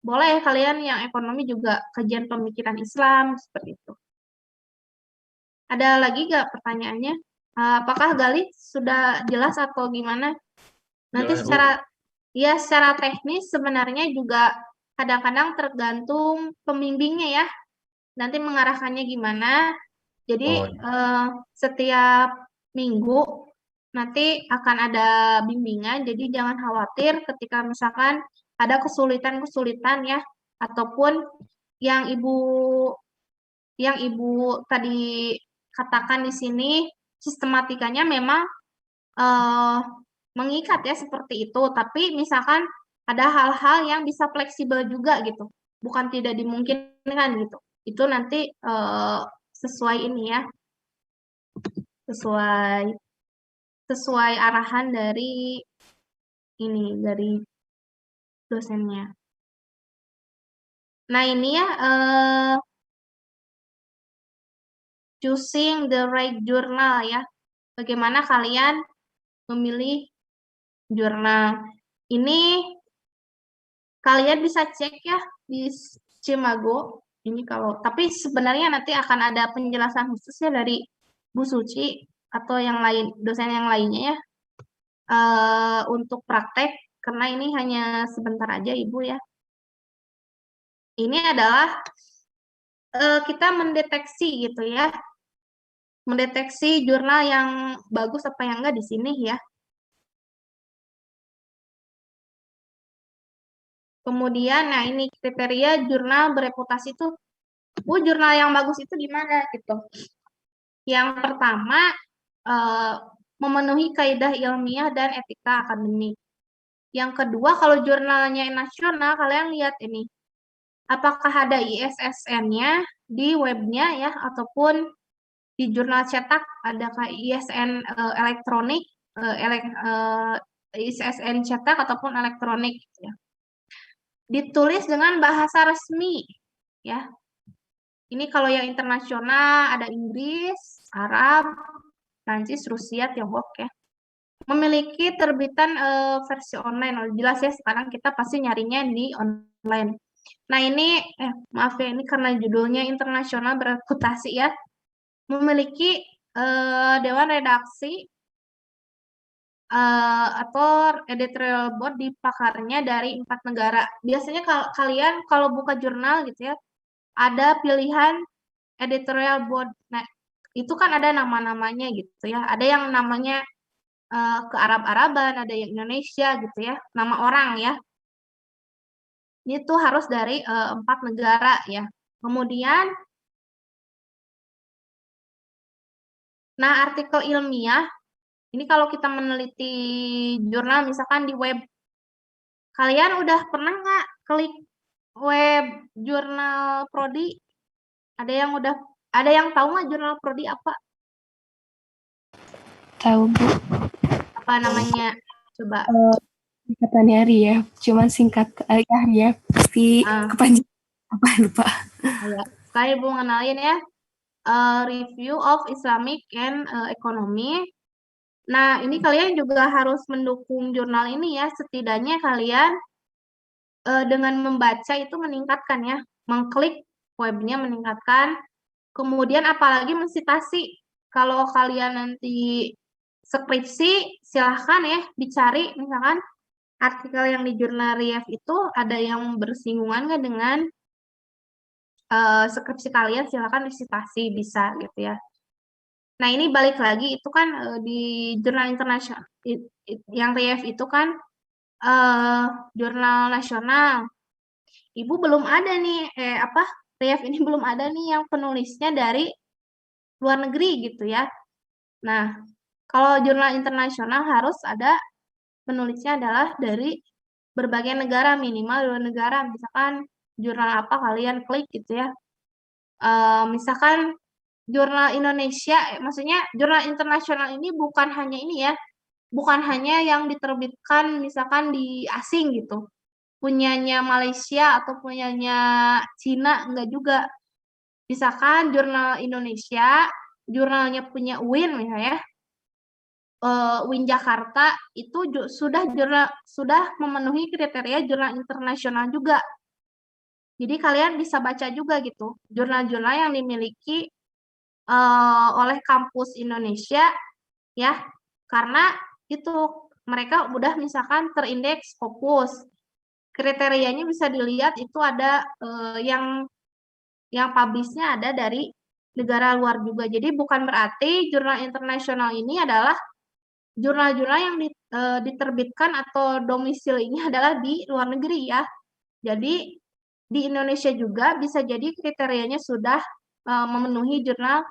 Boleh kalian yang ekonomi juga kajian pemikiran Islam seperti itu. Ada lagi nggak pertanyaannya? Apakah Galih sudah jelas atau gimana? Nanti Jelas, Bu. secara teknis sebenarnya juga kadang-kadang tergantung pembimbingnya ya. Nanti mengarahkannya gimana. Jadi setiap minggu nanti akan ada bimbingan. Jadi jangan khawatir ketika misalkan ada kesulitan-kesulitan ya, ataupun yang ibu tadi katakan di sini sistematikanya memang mengikat ya seperti itu. Tapi misalkan ada hal-hal yang bisa fleksibel juga gitu, bukan tidak dimungkinkan gitu. Itu nanti sesuai ini ya, sesuai arahan dari dosennya. Nah ini ya choosing the right journal ya. Bagaimana kalian memilih jurnal. Ini kalian bisa cek ya di Cimago. Ini tapi sebenarnya nanti akan ada penjelasan khususnya dari Bu Suci atau yang lain, dosen yang lainnya ya, untuk praktek, karena ini hanya sebentar aja Ibu ya. Ini adalah kita mendeteksi gitu ya, mendeteksi jurnal yang bagus apa yang enggak di sini ya. Kemudian, nah ini kriteria jurnal bereputasi itu, jurnal yang bagus itu gimana gitu. Yang pertama, memenuhi kaidah ilmiah dan etika akademik. Yang kedua, kalau jurnalnya nasional, kalian lihat ini, apakah ada ISSN-nya di webnya ya, ataupun di jurnal cetak, adakah ISSN elektronik, ISSN cetak ataupun elektronik gitu ya. Ditulis dengan bahasa resmi ya. Ini kalau yang internasional ada Inggris, Arab, Prancis, Rusia, Tiongkok ya. Memiliki terbitan versi online. Oh, jelas ya, sekarang kita pasti nyarinya di online. Nah ini maaf ya, ini karena judulnya internasional bereputasi ya. Memiliki dewan redaksi atau editorial board di pakarnya dari 4 negara. Biasanya kalian kalau buka jurnal gitu ya, ada pilihan editorial board. Nah, itu kan ada nama-namanya gitu ya. Ada yang namanya ke Arab-Araban, ada yang Indonesia gitu ya, nama orang ya. Itu harus dari 4 negara ya. Kemudian, nah artikel ilmiah, ini kalau kita meneliti jurnal misalkan di web, kalian udah pernah nggak klik web jurnal prodi? Ada yang tahu nggak jurnal prodi apa? Tahu Bu. Apa namanya? Coba. Singkatannya Ari ya, cuman singkat ya pasti kepanjangan apa lupa. Ya, kayak Bu ngenalin ya. Review of Islamic and Economy. Nah, ini kalian juga harus mendukung jurnal ini ya. Setidaknya kalian dengan membaca itu meningkatkan ya. Mengklik webnya meningkatkan. Kemudian apalagi mensitasi. Kalau kalian nanti skripsi, silahkan ya dicari misalkan artikel yang di jurnal Rief itu ada yang bersinggungan nggak dengan skripsi kalian, silakan disitasi bisa gitu ya. Nah ini balik lagi itu kan di jurnal internasional yang Rief itu kan jurnal nasional. Ibu belum ada nih Rief ini belum ada nih yang penulisnya dari luar negeri gitu ya. Nah kalau jurnal internasional harus ada penulisnya adalah dari berbagai negara, minimal 2 negara. Misalkan jurnal apa kalian klik gitu ya. Misalkan jurnal Indonesia, maksudnya jurnal internasional ini bukan hanya ini ya, bukan hanya yang diterbitkan misalkan di asing gitu, punyanya Malaysia atau punyanya Cina, enggak juga. Misalkan jurnal Indonesia, jurnalnya punya UIN misalnya, UIN Jakarta itu sudah memenuhi kriteria jurnal internasional juga. Jadi kalian bisa baca juga gitu, jurnal-jurnal yang dimiliki oleh kampus Indonesia ya, karena itu mereka udah misalkan terindeks Scopus. Kriterianya bisa dilihat itu ada yang publish-nya ada dari negara luar juga. Jadi bukan berarti jurnal internasional ini adalah jurnal-jurnal yang diterbitkan atau domisilinya adalah di luar negeri ya. Jadi di Indonesia juga bisa jadi kriterianya sudah memenuhi jurnal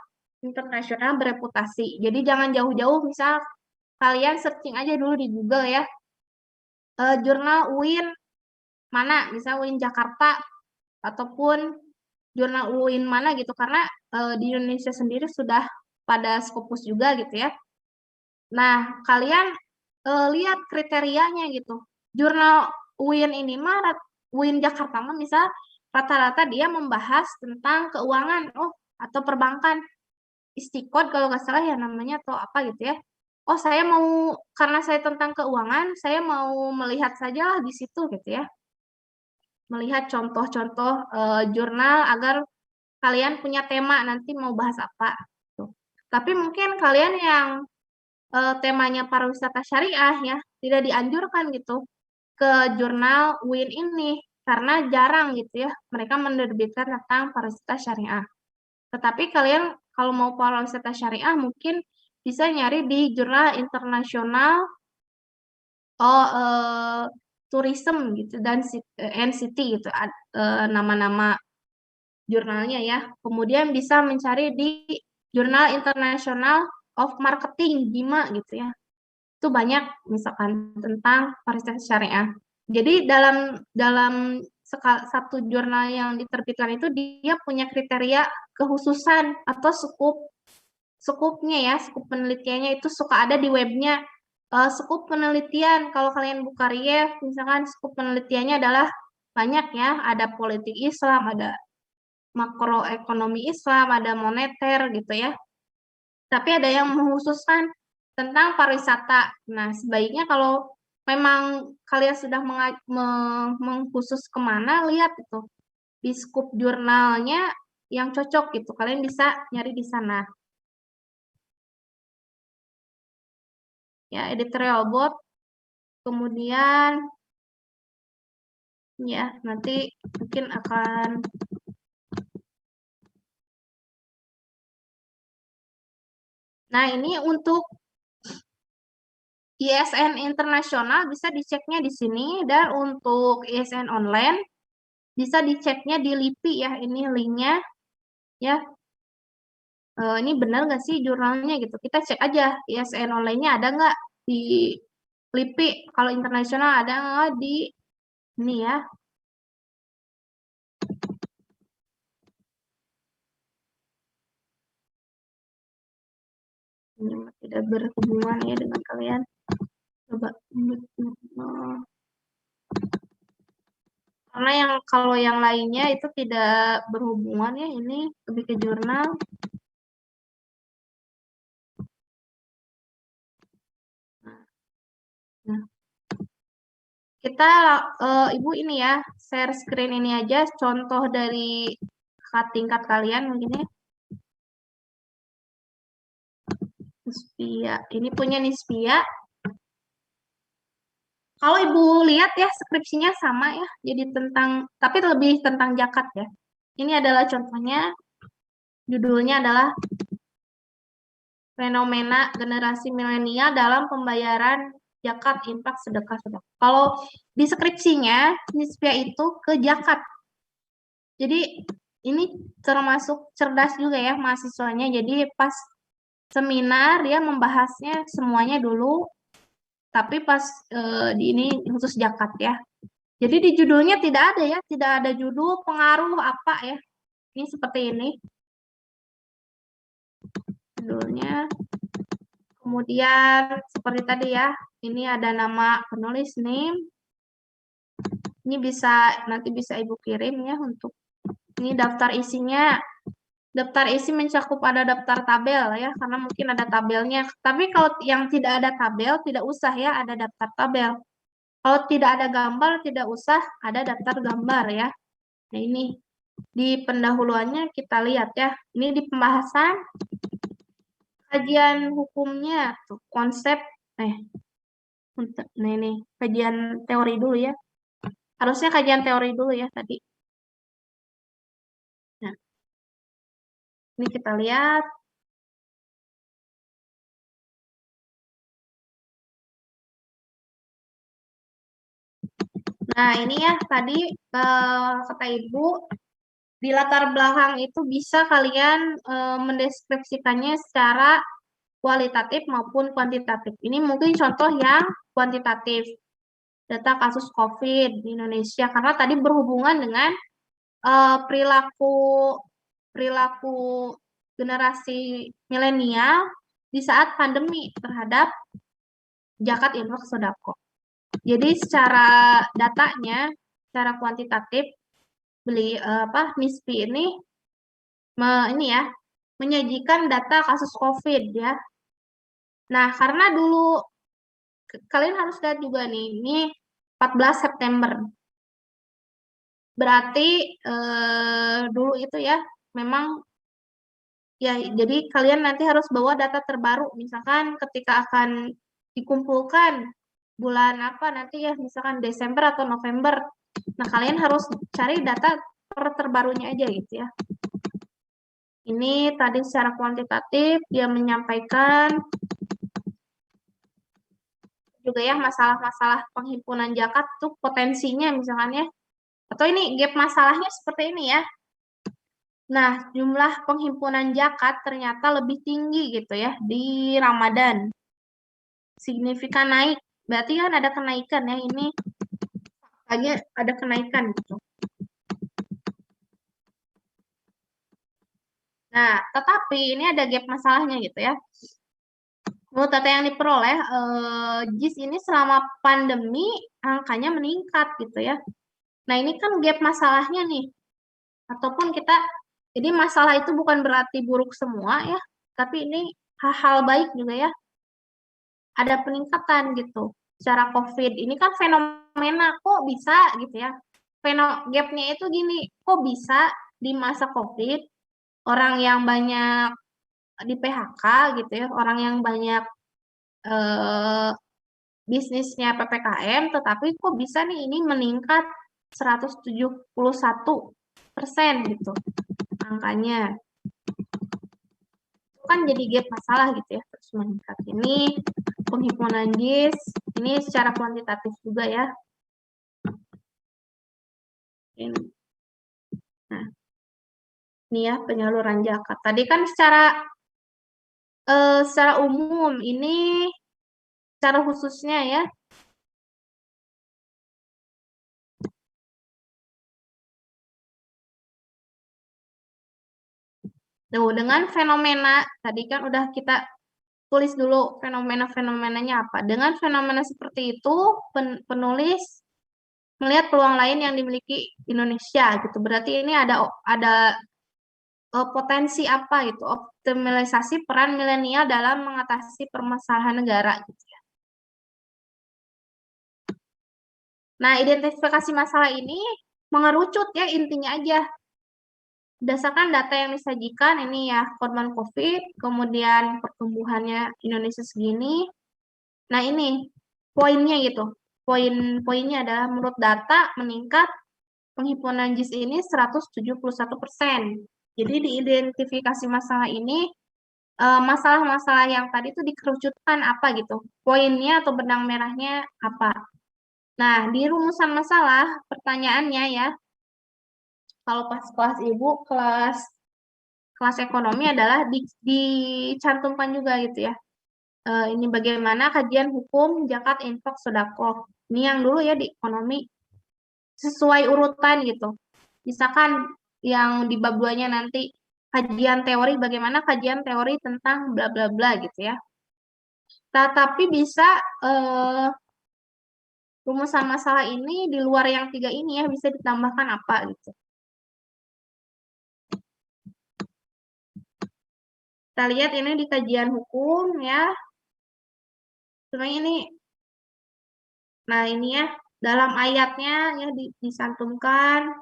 internasional bereputasi. Jadi jangan jauh-jauh, misal kalian searching aja dulu di Google ya. Jurnal UIN mana, misalnya UIN Jakarta ataupun jurnal UIN mana gitu, karena di Indonesia sendiri sudah pada Scopus juga gitu ya. Nah, kalian lihat kriterianya gitu. Jurnal UIN ini mah, UIN Jakarta mah misal rata-rata dia membahas tentang keuangan, atau perbankan. Istiqod kalau nggak salah ya namanya, atau apa gitu ya. Oh, saya mau, karena saya tentang keuangan, saya mau melihat saja lah di situ gitu ya. Melihat contoh-contoh jurnal agar kalian punya tema nanti mau bahas apa. Gitu. Tapi mungkin kalian yang temanya pariwisata syariah ya, tidak dianjurkan gitu ke jurnal UIN ini, karena jarang gitu ya mereka menerbitkan tentang pariwisata syariah. Tetapi kalian kalau mau pariwisata syariah mungkin bisa nyari di jurnal internasional tourism gitu, dan NCT gitu, nama-nama jurnalnya ya. Kemudian bisa mencari di jurnal internasional of marketing, JIMA gitu ya. Itu banyak misalkan tentang pariwisata syariah. Jadi dalam satu jurnal yang diterbitkan itu dia punya kriteria kekhususan atau skupnya ya, skup penelitiannya itu suka ada di webnya. Skup penelitian, kalau kalian buka Relief, misalkan skup penelitiannya adalah banyak ya, ada politik Islam, ada makroekonomi Islam, ada moneter gitu ya. Tapi ada yang mengkhususkan tentang pariwisata. Nah, sebaiknya kalau memang kalian sudah mengkhusus kemana, lihat itu di skup jurnalnya yang cocok gitu. Kalian bisa nyari di sana. Ya, editorial board. Kemudian ya, nanti mungkin akan Nah, ini untuk ISN internasional bisa diceknya di sini, dan untuk ISN online bisa diceknya di LIPI ya, ini linknya ya. Ini benar nggak sih jurnalnya gitu, kita cek aja ISN online-nya ada nggak di LIPI, kalau internasional ada nggak di ini ya. Ini tidak berhubungan ya dengan kalian. Coba karena kalau yang lainnya itu tidak berhubungan ya, ini lebih ke jurnal. Nah, kita Ibu ini ya, share screen ini aja contoh dari tingkat kalian mungkin ya. Nispia, ini punya Nispia. Kalau Ibu lihat ya, skripsinya sama ya, jadi tapi lebih tentang zakat ya. Ini adalah contohnya, judulnya adalah fenomena generasi milenial dalam pembayaran zakat, infak, sedekah. Kalau di skripsinya, Nispia itu ke zakat. Jadi ini termasuk cerdas juga ya mahasiswanya. Jadi pas seminar dia membahasnya semuanya dulu, tapi pas di ini khusus zakat ya. Jadi di judulnya tidak ada ya, tidak ada judul pengaruh apa ya. Ini seperti ini judulnya. Kemudian seperti tadi ya, ini ada nama penulis, name. Ini nanti bisa Ibu kirim ya untuk ini daftar isinya. Daftar isi mencakup ada daftar tabel ya, karena mungkin ada tabelnya. Tapi kalau yang tidak ada tabel, tidak usah ya ada daftar tabel. Kalau tidak ada gambar, tidak usah ada daftar gambar ya. Nah, ini di pendahuluannya kita lihat ya. Ini di pembahasan kajian hukumnya, tuh, konsep. Nah ini kajian teori dulu ya. Harusnya kajian teori dulu ya tadi. Nah, ini kita lihat. Nah, ini ya tadi kata Ibu, di latar belakang itu bisa kalian mendeskripsikannya secara kualitatif maupun kuantitatif. Ini mungkin contoh yang kuantitatif, data kasus COVID di Indonesia, karena tadi berhubungan dengan perilaku generasi milenial di saat pandemi terhadap zakat, infak, sedekah. Jadi secara datanya, secara kuantitatif, MISPI ini menyajikan data kasus COVID ya. Nah, karena dulu kalian harus lihat juga nih, ini 14 September. Berarti dulu itu ya memang ya, jadi kalian nanti harus bawa data terbaru. Misalkan ketika akan dikumpulkan bulan apa nanti ya, misalkan Desember atau November. Nah, kalian harus cari data terbarunya aja gitu ya. Ini tadi secara kuantitatif dia menyampaikan juga ya masalah-masalah penghimpunan zakat tuh potensinya misalkan ya. Atau ini gap masalahnya seperti ini ya. Nah, jumlah penghimpunan zakat ternyata lebih tinggi gitu ya di Ramadan. Signifikan naik. Berarti kan ada kenaikan ya, ini hanya ada kenaikan gitu. Nah, tetapi ini ada gap masalahnya gitu ya. Menurut data yang diperoleh, JIS ini selama pandemi angkanya meningkat gitu ya. Nah, ini kan gap masalahnya nih. Ataupun jadi masalah itu bukan berarti buruk semua ya, tapi ini hal-hal baik juga ya. Ada peningkatan gitu. Secara COVID, ini kan fenomena kok bisa gitu ya. Gapnya itu gini, kok bisa di masa COVID, orang yang banyak di PHK gitu ya, orang yang banyak bisnisnya PPKM, tetapi kok bisa nih ini meningkat 171% gitu angkanya. Itu kan jadi gap masalah gitu ya, terus meningkat. Ini penghimpunan JIS, ini secara kuantitatif juga ya. Nah, ini ya penyaluran zakat. Tadi kan secara umum, ini secara khususnya ya. Tuh, dengan fenomena, tadi kan udah kita tulis dulu fenomena-fenomenanya apa. Dengan fenomena seperti itu, penulis melihat peluang lain yang dimiliki Indonesia gitu. Berarti ini ada potensi apa gitu, optimalisasi peran milenial dalam mengatasi permasalahan negara gitu ya. Nah, identifikasi masalah ini mengerucut ya intinya aja. Berdasarkan data yang disajikan ini ya korban COVID, kemudian pertumbuhannya Indonesia segini. Nah, ini poinnya gitu. Poin-poinnya adalah menurut data meningkat penghimpunan JIS ini 171%. Jadi diidentifikasi masalah ini, masalah-masalah yang tadi itu dikerucutkan apa gitu. Poinnya atau benang merahnya apa. Nah, di rumusan masalah pertanyaannya ya, kalau pas kelas ibu, kelas ekonomi adalah dicantumkan juga gitu ya. Ini bagaimana kajian hukum, zakat, infak, sedekah. Ini yang dulu ya di ekonomi sesuai urutan gitu. Misalkan yang di bab 2-nya nanti kajian teori, bagaimana kajian teori tentang bla bla bla gitu ya. Nah, tapi bisa rumusan masalah ini di luar yang 3 ini ya bisa ditambahkan apa gitu. Kita lihat ini di kajian hukum ya. Cuma ini, nah ini ya, dalam ayatnya ya disantumkan.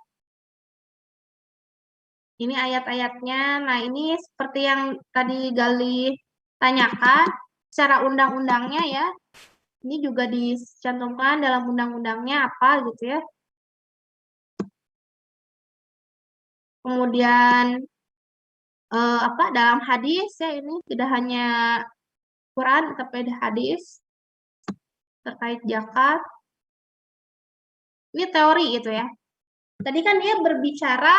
Ini ayat-ayatnya. Nah, ini seperti yang tadi Gali tanyakan, secara undang-undangnya ya, ini juga dicantumkan dalam undang-undangnya apa gitu ya. Kemudian dalam hadis ya, ini tidak hanya Quran tapi ada hadis terkait zakat. Ini teori gitu ya. Tadi kan dia berbicara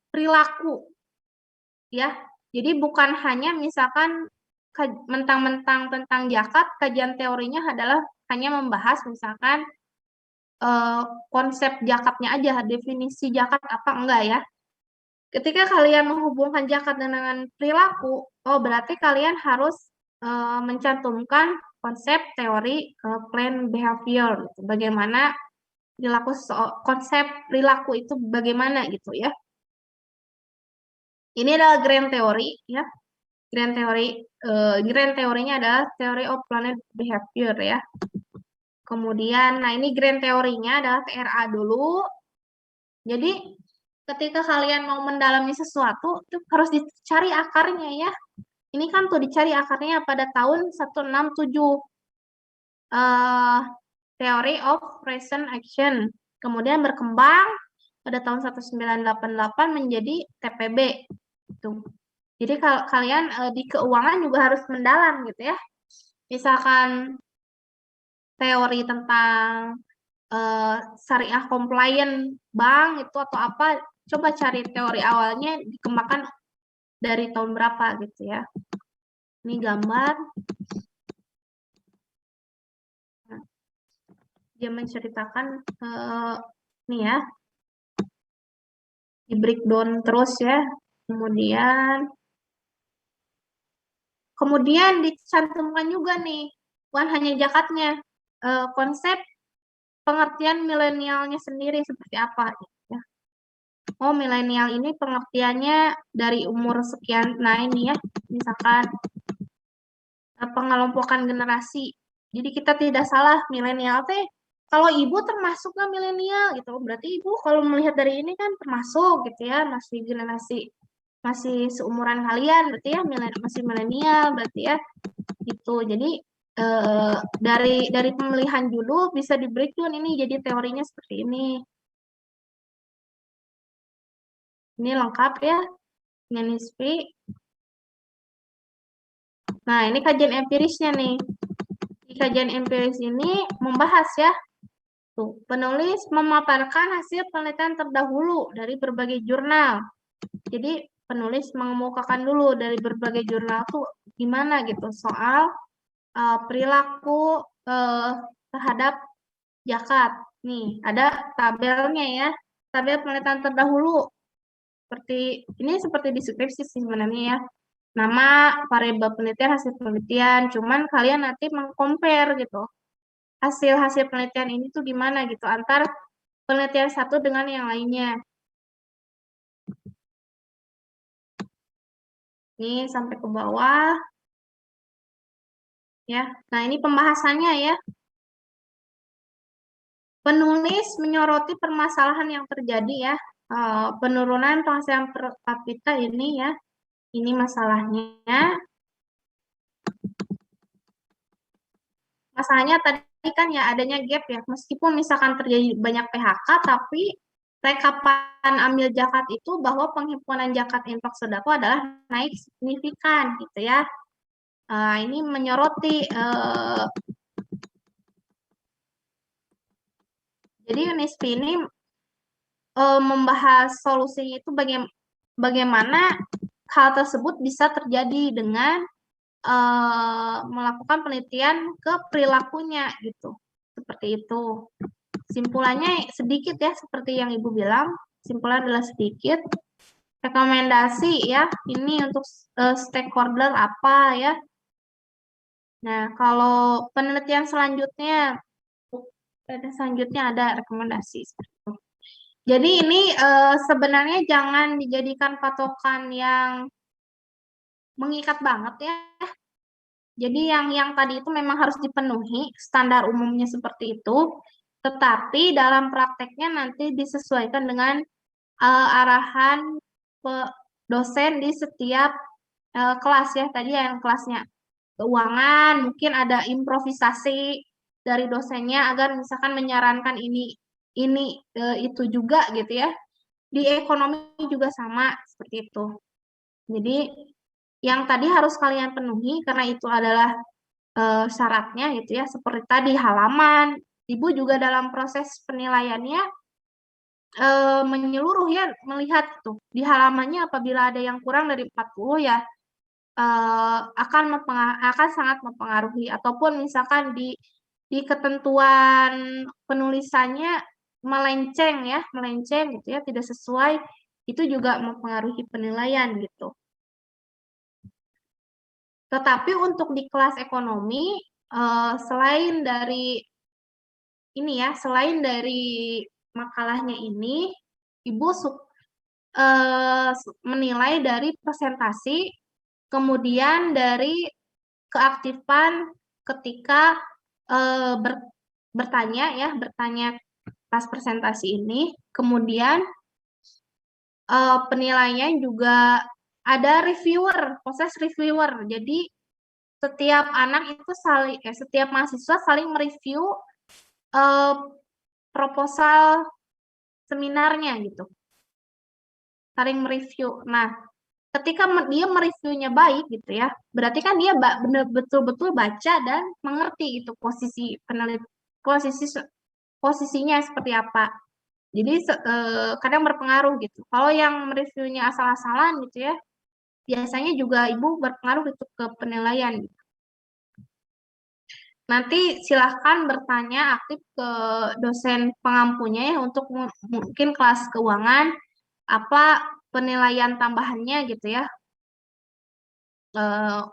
perilaku ya. Jadi bukan hanya misalkan mentang-mentang tentang zakat, kajian teorinya adalah hanya membahas misalkan konsep zakatnya aja, definisi zakat apa enggak ya. Ketika kalian menghubungkan zakat dengan perilaku, oh berarti kalian harus mencantumkan konsep teori planned behavior, gitu. Bagaimana konsep perilaku itu bagaimana gitu ya. Ini adalah grand theory ya. Grand teorinya adalah theory of planned behavior ya. Kemudian, nah ini grand teorinya adalah TRA dulu. Jadi ketika kalian mau mendalami sesuatu, itu harus dicari akarnya ya. Ini kan tuh dicari akarnya pada tahun 167. Theory of Present Action. Kemudian berkembang pada tahun 1988 menjadi TPB. Gitu. Jadi kalau kalian di keuangan juga harus mendalam gitu ya. Misalkan teori tentang syariah compliant bank itu atau apa, coba cari teori awalnya dikembangkan dari tahun berapa gitu ya. Ini gambar. Nah, dia menceritakan nih ya, di breakdown terus ya. Kemudian dicantumkan juga nih, bukan hanya zakatnya, konsep pengertian milenialnya sendiri seperti apa gitu ya. Oh, milenial ini pengertiannya dari umur sekian. Nah, ini ya, misalkan pengelompokan generasi. Jadi kita tidak salah, milenial teh kalau ibu termasuk nggak milenial gitu. Berarti ibu kalau melihat dari ini kan termasuk gitu ya, masih generasi, masih seumuran kalian, berarti ya masih milenial, berarti ya gitu. Jadi dari pemilihan judul bisa di breakdown ini jadi teorinya seperti ini. Ini lengkap ya, dengan NISP. Nah, ini kajian empirisnya nih. Di kajian empiris ini membahas ya, tuh, penulis memaparkan hasil penelitian terdahulu dari berbagai jurnal. Jadi penulis mengemukakan dulu dari berbagai jurnal tuh gimana gitu soal perilaku terhadap zakat. Nih, ada tabelnya ya. Tabel penelitian terdahulu. Seperti deskripsi sih sebenarnya ya. Nama, variabel penelitian, hasil penelitian. Cuman kalian nanti meng-compare gitu. Hasil-hasil penelitian ini tuh gimana gitu antar penelitian satu dengan yang lainnya. Ini sampai ke bawah. Ya. Nah, ini pembahasannya ya. Penulis menyoroti permasalahan yang terjadi ya. Penurunan penghasilan per kapita ini ya. Ini masalahnya. Masalahnya tadi kan ya adanya gap ya. Meskipun misalkan terjadi banyak PHK, tapi rekapan ambil zakat itu bahwa penghimpunan zakat infak sedekah adalah naik signifikan gitu ya. Ini menyoroti jadi UNISP ini membahas solusinya itu bagaimana hal tersebut bisa terjadi dengan melakukan penelitian ke perilakunya gitu. Seperti itu. Simpulannya sedikit ya, seperti yang Ibu bilang. Simpulan adalah sedikit. Rekomendasi ya, ini untuk stakeholder apa ya. Nah, kalau penelitian selanjutnya ada rekomendasi. Jadi ini sebenarnya jangan dijadikan patokan yang mengikat banget ya. Jadi yang tadi itu memang harus dipenuhi, standar umumnya seperti itu, tetapi dalam prakteknya nanti disesuaikan dengan arahan dosen di setiap kelas ya. Tadi yang kelasnya keuangan, mungkin ada improvisasi dari dosennya agar misalkan menyarankan ini itu juga gitu ya. Di ekonomi juga sama seperti itu. Jadi yang tadi harus kalian penuhi karena itu adalah syaratnya gitu ya. Seperti tadi halaman, Ibu juga dalam proses penilaiannya menyeluruh ya, melihat tuh di halamannya apabila ada yang kurang dari 40 ya akan sangat mempengaruhi, ataupun misalkan di ketentuan penulisannya melenceng gitu ya, tidak sesuai, itu juga mempengaruhi penilaian gitu. Tetapi untuk di kelas ekonomi, selain dari makalahnya ini, Ibu menilai dari presentasi, kemudian dari keaktifan ketika bertanya pas presentasi ini, kemudian penilaian juga ada proses reviewer. Jadi setiap setiap mahasiswa saling mereview proposal seminarnya gitu. Saling mereview. Nah, ketika dia mereviewnya baik gitu ya, berarti kan dia betul-betul baca dan mengerti gitu posisinya seperti apa. Jadi kadang berpengaruh gitu. Kalau yang mereviewnya asal-asalan gitu ya, biasanya juga Ibu berpengaruh itu ke penilaian. Nanti silahkan bertanya aktif ke dosen pengampunya ya, untuk mungkin kelas keuangan, apa penilaian tambahannya gitu ya.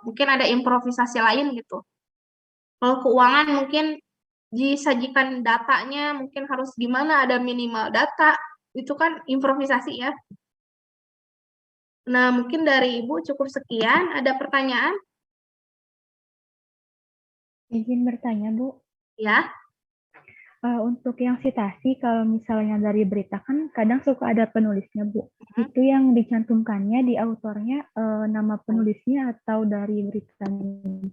Mungkin ada improvisasi lain gitu. Kalau keuangan mungkin disajikan datanya, mungkin harus gimana, ada minimal data, itu kan improvisasi ya. Nah, mungkin dari Ibu cukup sekian. Ada pertanyaan? Izin bertanya, Bu. Ya. Untuk yang citasi, kalau misalnya dari berita kan kadang suka ada penulisnya, Bu. Itu yang dicantumkannya di autornya nama penulisnya atau dari beritanya?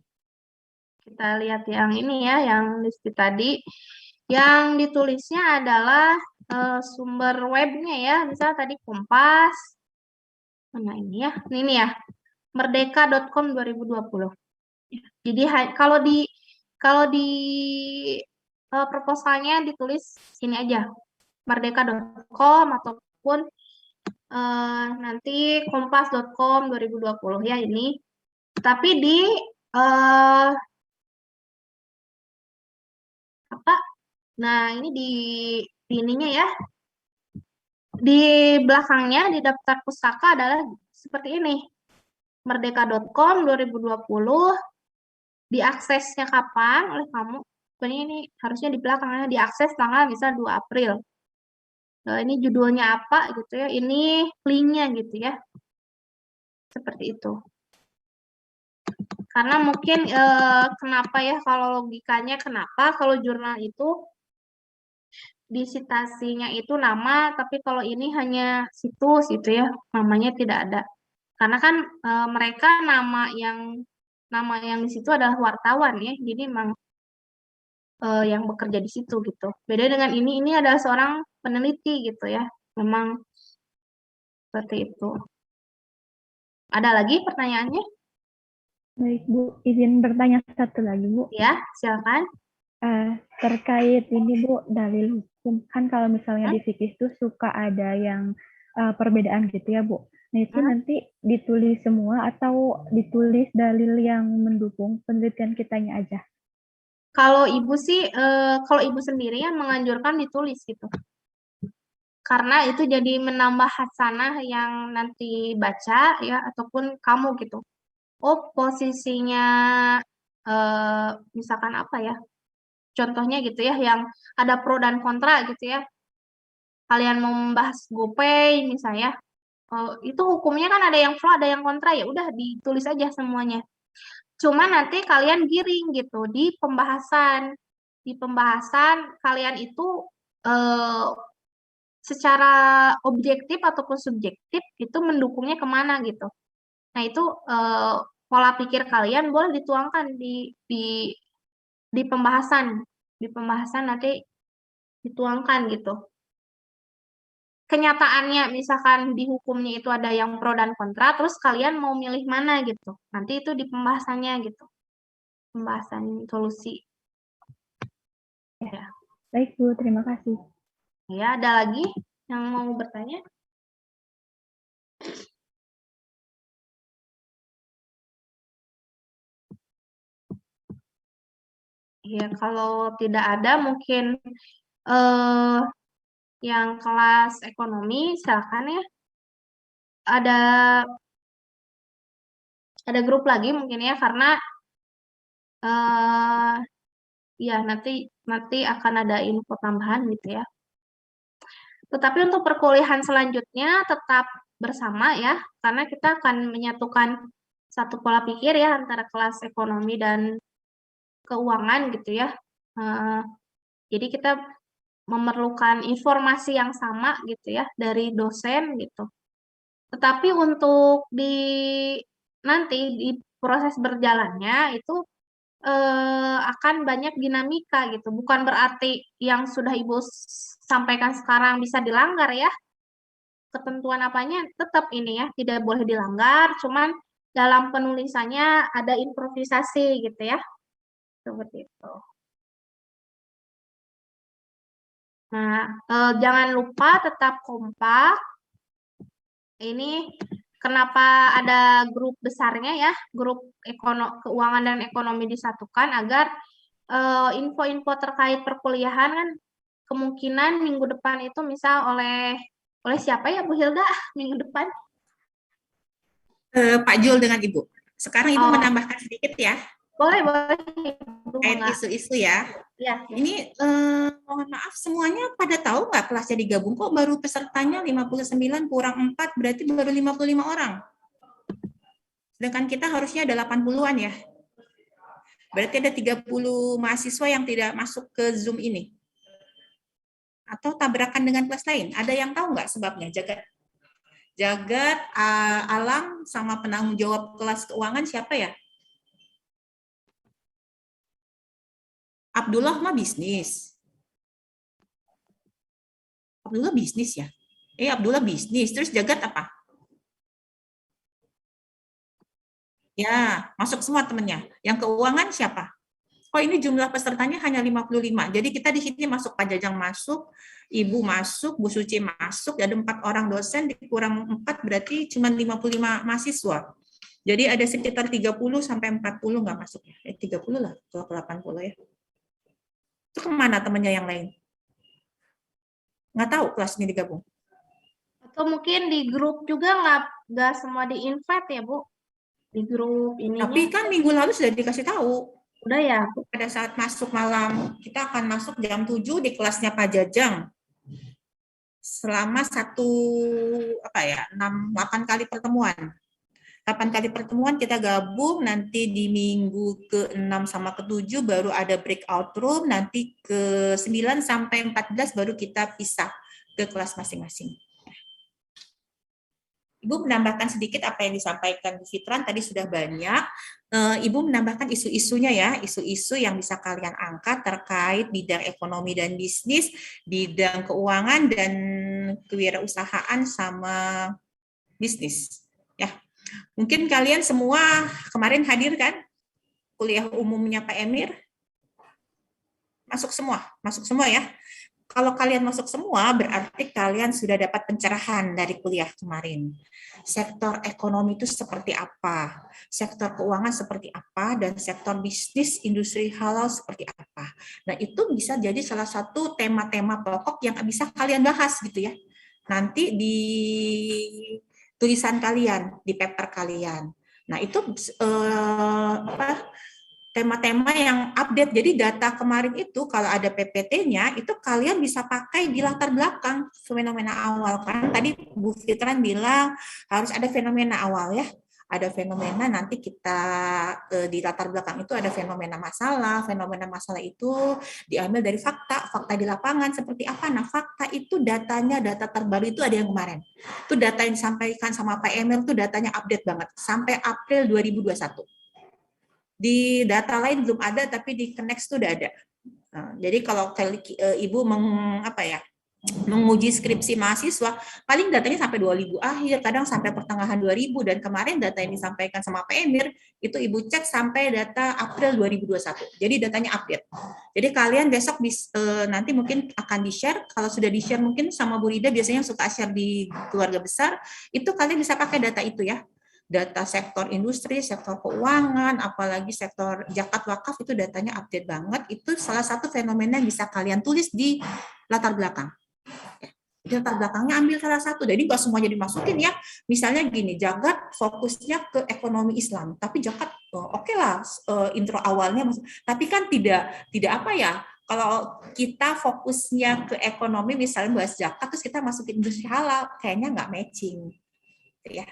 Kita lihat yang ini ya, yang listi tadi. Yang ditulisnya adalah sumber webnya ya, misalnya tadi Kompas. Mana ini ya? Ini ya, merdeka.com 2020. Jadi kalau di proposalnya ditulis ini aja, merdeka.com ataupun nanti kompas.com 2020 ya ini. Tapi di nah ini di ininya ya, di belakangnya di daftar pustaka adalah seperti ini, merdeka.com 2020. Diaksesnya kapan oleh kamu? Sebenarnya ini harusnya di belakangnya, diakses tanggal misal 2 April. Nah, ini judulnya apa gitu ya, ini linknya gitu ya, seperti itu. Karena mungkin kenapa ya, kalau logikanya kenapa kalau jurnal itu di citasinya itu nama, tapi kalau ini hanya situs gitu ya, namanya tidak ada. Karena kan mereka nama yang di situ adalah wartawan ya, jadi memang yang bekerja di situ gitu. Beda dengan ini adalah seorang peneliti gitu ya, memang seperti itu. Ada lagi pertanyaannya? Baik, Bu. Izin bertanya satu lagi, Bu. Ya, silakan. Terkait ini, Bu, dalil hukum. Kan kalau misalnya di fikih itu suka ada yang perbedaan gitu ya, Bu. Nah, itu nanti ditulis semua atau ditulis dalil yang mendukung penelitian kitanya aja? Kalau Ibu sih, kalau Ibu sendiri yang menganjurkan ditulis gitu. Karena itu jadi menambah hasanah yang nanti baca ya, ataupun kamu gitu. Oh, posisinya misalkan apa ya? Contohnya gitu ya, yang ada pro dan kontra gitu ya. Kalian mau membahas GoPay misalnya, itu hukumnya kan ada yang pro, ada yang kontra, ya udah ditulis aja semuanya. Cuma nanti kalian giring gitu di pembahasan. Di pembahasan kalian itu secara objektif ataupun subjektif itu mendukungnya kemana gitu. Nah itu pola pikir kalian boleh dituangkan di pembahasan. Di pembahasan nanti dituangkan gitu. Kenyataannya misalkan di hukumnya itu ada yang pro dan kontra, terus kalian mau milih mana gitu. Nanti itu di pembahasannya gitu. Pembahasan solusi. Ya. Baik, Bu. Terima kasih. Ya, ada lagi yang mau bertanya? Ya, kalau tidak ada mungkin eh yang kelas ekonomi silakan ya. Ada grup lagi mungkin ya karena eh ya nanti nanti akan ada info tambahan gitu ya. Tetapi untuk perkuliahan selanjutnya tetap bersama ya, karena kita akan menyatukan satu pola pikir ya antara kelas ekonomi dan keuangan gitu ya. Eh, jadi kita memerlukan informasi yang sama gitu ya dari dosen gitu. Tetapi untuk nanti di proses berjalannya itu akan banyak dinamika gitu. Bukan berarti yang sudah Ibu sampaikan sekarang bisa dilanggar ya. Ketentuan apanya tetap ini ya, tidak boleh dilanggar, cuman dalam penulisannya ada improvisasi gitu ya. Seperti itu. Nah, jangan lupa tetap kompak. Ini kenapa ada grup besarnya ya, grup keuangan dan ekonomi disatukan agar info-info terkait perkuliahan kan kemungkinan minggu depan itu misal oleh siapa ya Bu Hilda minggu depan? Pak Jul dengan Ibu. Sekarang Ibu Oh. menambahkan sedikit ya. Boleh. Terkait isu-isu ya. Ya. Ini mohon maaf semuanya pada tahu nggak kelasnya digabung kok baru pesertanya 59 kurang 4 berarti baru 55 orang. Sedangkan kita harusnya ada 80-an ya. Berarti ada 30 mahasiswa yang tidak masuk ke Zoom ini. Atau tabrakan dengan kelas lain. Ada yang tahu nggak sebabnya? Jagat, Alam, sama penanggung jawab kelas keuangan siapa ya? Abdullah mah bisnis. Abdullah bisnis ya? Abdullah bisnis. Terus Jagat apa? Ya, masuk semua temennya. Yang keuangan siapa? Oh, ini jumlah pesertanya hanya 55. Jadi kita di sini masuk, Pak Jajang masuk, Ibu masuk, Bu Suci masuk, ada 4 orang dosen, dikurang 4 berarti cuma 55 mahasiswa. Jadi ada sekitar 30 sampai 40 nggak masuk ya. 30 lah, kalau ke 80 ya. Itu kemana temannya yang lain? Nggak tahu kelas ini digabung. Atau mungkin di grup juga nggak semua di-invite ya, Bu? Di grup ini. Tapi kan minggu lalu sudah dikasih tahu. Udah ya? Pada saat masuk malam, kita akan masuk jam 7 di kelasnya Pak Jajang. Selama 8 kali pertemuan. 8 kali pertemuan kita gabung, nanti di minggu ke-6 sama ke-7 baru ada breakout room, nanti ke-9 sampai 14 baru kita pisah ke kelas masing-masing. Ibu menambahkan sedikit apa yang disampaikan Bu Fitran, tadi sudah banyak. Ibu menambahkan isu-isunya ya, isu-isu yang bisa kalian angkat terkait bidang ekonomi dan bisnis, bidang keuangan dan kewirausahaan sama bisnis. Ya, mungkin kalian semua kemarin hadir kan kuliah umumnya Pak Emir? Masuk semua ya. Kalau kalian masuk semua, berarti kalian sudah dapat pencerahan dari kuliah kemarin. Sektor ekonomi itu seperti apa, sektor keuangan seperti apa, dan sektor bisnis industri halal seperti apa. Nah, itu bisa jadi salah satu tema-tema pokok yang bisa kalian bahas gitu ya. Nanti di tulisan kalian, di paper kalian. Nah, itu tema-tema yang update. Jadi data kemarin itu kalau ada PPT-nya itu kalian bisa pakai di latar belakang fenomena awal. Kan tadi Bu Fitran bilang harus ada fenomena awal ya. Ada fenomena, nanti kita di latar belakang itu ada fenomena masalah itu diambil dari fakta di lapangan seperti apa. Nah, fakta itu data terbaru itu ada yang kemarin. Itu data yang disampaikan sama Pak Emil itu datanya update banget sampai April 2021. Di data lain belum ada, tapi di Connect itu udah ada. Nah, jadi kalau Ibu menguji skripsi mahasiswa, paling datanya sampai 2000 akhir, kadang sampai pertengahan 2000, dan kemarin data yang disampaikan sama Pak Emir, itu Ibu cek sampai data April 2021. Jadi datanya update. Jadi kalian besok nanti mungkin akan di-share, kalau sudah di-share mungkin sama Bu Rida, biasanya suka share di keluarga besar, itu kalian bisa pakai data itu ya. data sektor industri, sektor keuangan, apalagi sektor zakat wakaf itu datanya update banget. Itu salah satu fenomena yang bisa kalian tulis di latar belakang. Di latar belakangnya ambil salah satu, jadi nggak semuanya dimasukin ya. Misalnya gini, zakat fokusnya ke ekonomi Islam, tapi zakat oke lah intro awalnya, tapi kan tidak apa ya. Kalau kita fokusnya ke ekonomi, misalnya bahas zakat, terus kita masukin industri halal, kayaknya nggak matching, ya.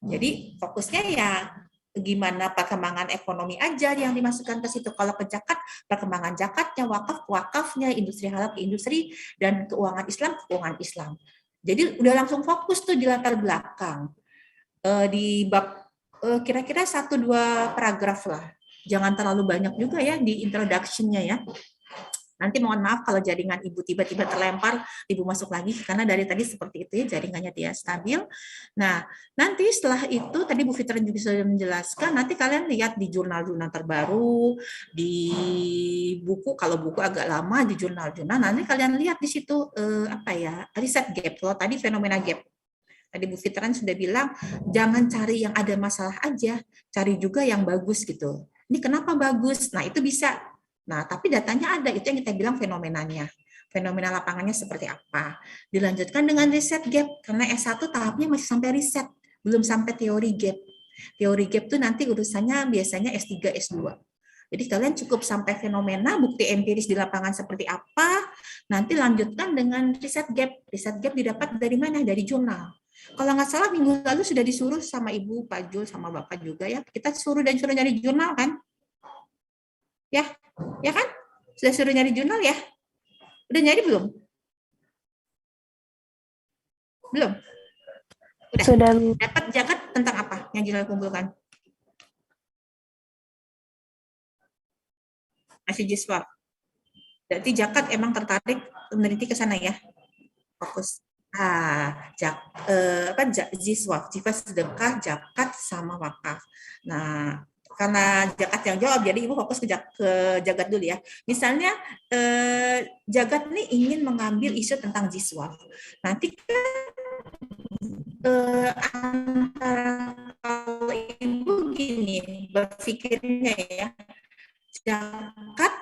Jadi fokusnya ya gimana perkembangan ekonomi aja yang dimasukkan ke situ. Kalau ke zakat, perkembangan zakatnya, wakafnya, industri halal ke industri, dan keuangan Islam ke keuangan Islam. Jadi udah langsung fokus tuh di latar belakang. Di bab kira-kira 1-2 paragraf lah. Jangan terlalu banyak juga ya di introduction-nya ya. Nanti mohon maaf kalau jaringan Ibu tiba-tiba terlempar, Ibu masuk lagi, karena dari tadi seperti itu ya, jaringannya tidak stabil. Nah, nanti setelah itu, tadi Bu Fitran juga sudah menjelaskan, nanti kalian lihat di jurnal-jurnal terbaru, di buku, kalau buku agak lama, di jurnal-jurnal, nanti kalian lihat di situ, riset gap. Kalau tadi fenomena gap. Tadi Bu Fitran sudah bilang, jangan cari yang ada masalah aja, cari juga yang bagus gitu. Ini kenapa bagus? Nah, itu bisa. Nah, tapi datanya ada, itu yang kita bilang fenomenanya. Fenomena lapangannya seperti apa. Dilanjutkan dengan riset gap, karena S1 tahapnya masih sampai riset, belum sampai teori gap. Teori gap itu nanti urusannya biasanya S3, S2. Jadi kalian cukup sampai fenomena, bukti empiris di lapangan seperti apa, nanti lanjutkan dengan riset gap. Riset gap didapat dari mana? Dari jurnal. Kalau nggak salah minggu lalu sudah disuruh sama Ibu, Pak Jul, sama Bapak juga ya, kita suruh nyari jurnal kan? Ya kan? Sudah suruh nyari jurnal ya? Udah nyari belum? Belum? Udah. Sudah. Dapat zakat tentang apa yang jurnal kumpulkan? Masih Jiswa. Berarti zakat emang tertarik meneliti ke sana ya? Fokus. Jiswa, sedekah, zakat, sama wakaf. Nah, karena zakat yang jawab, jadi Ibu fokus ke zakat dulu ya. Misalnya, zakat nih ingin mengambil isu tentang jiswa. Nanti kalau Ibu gini berpikirnya ya, zakat,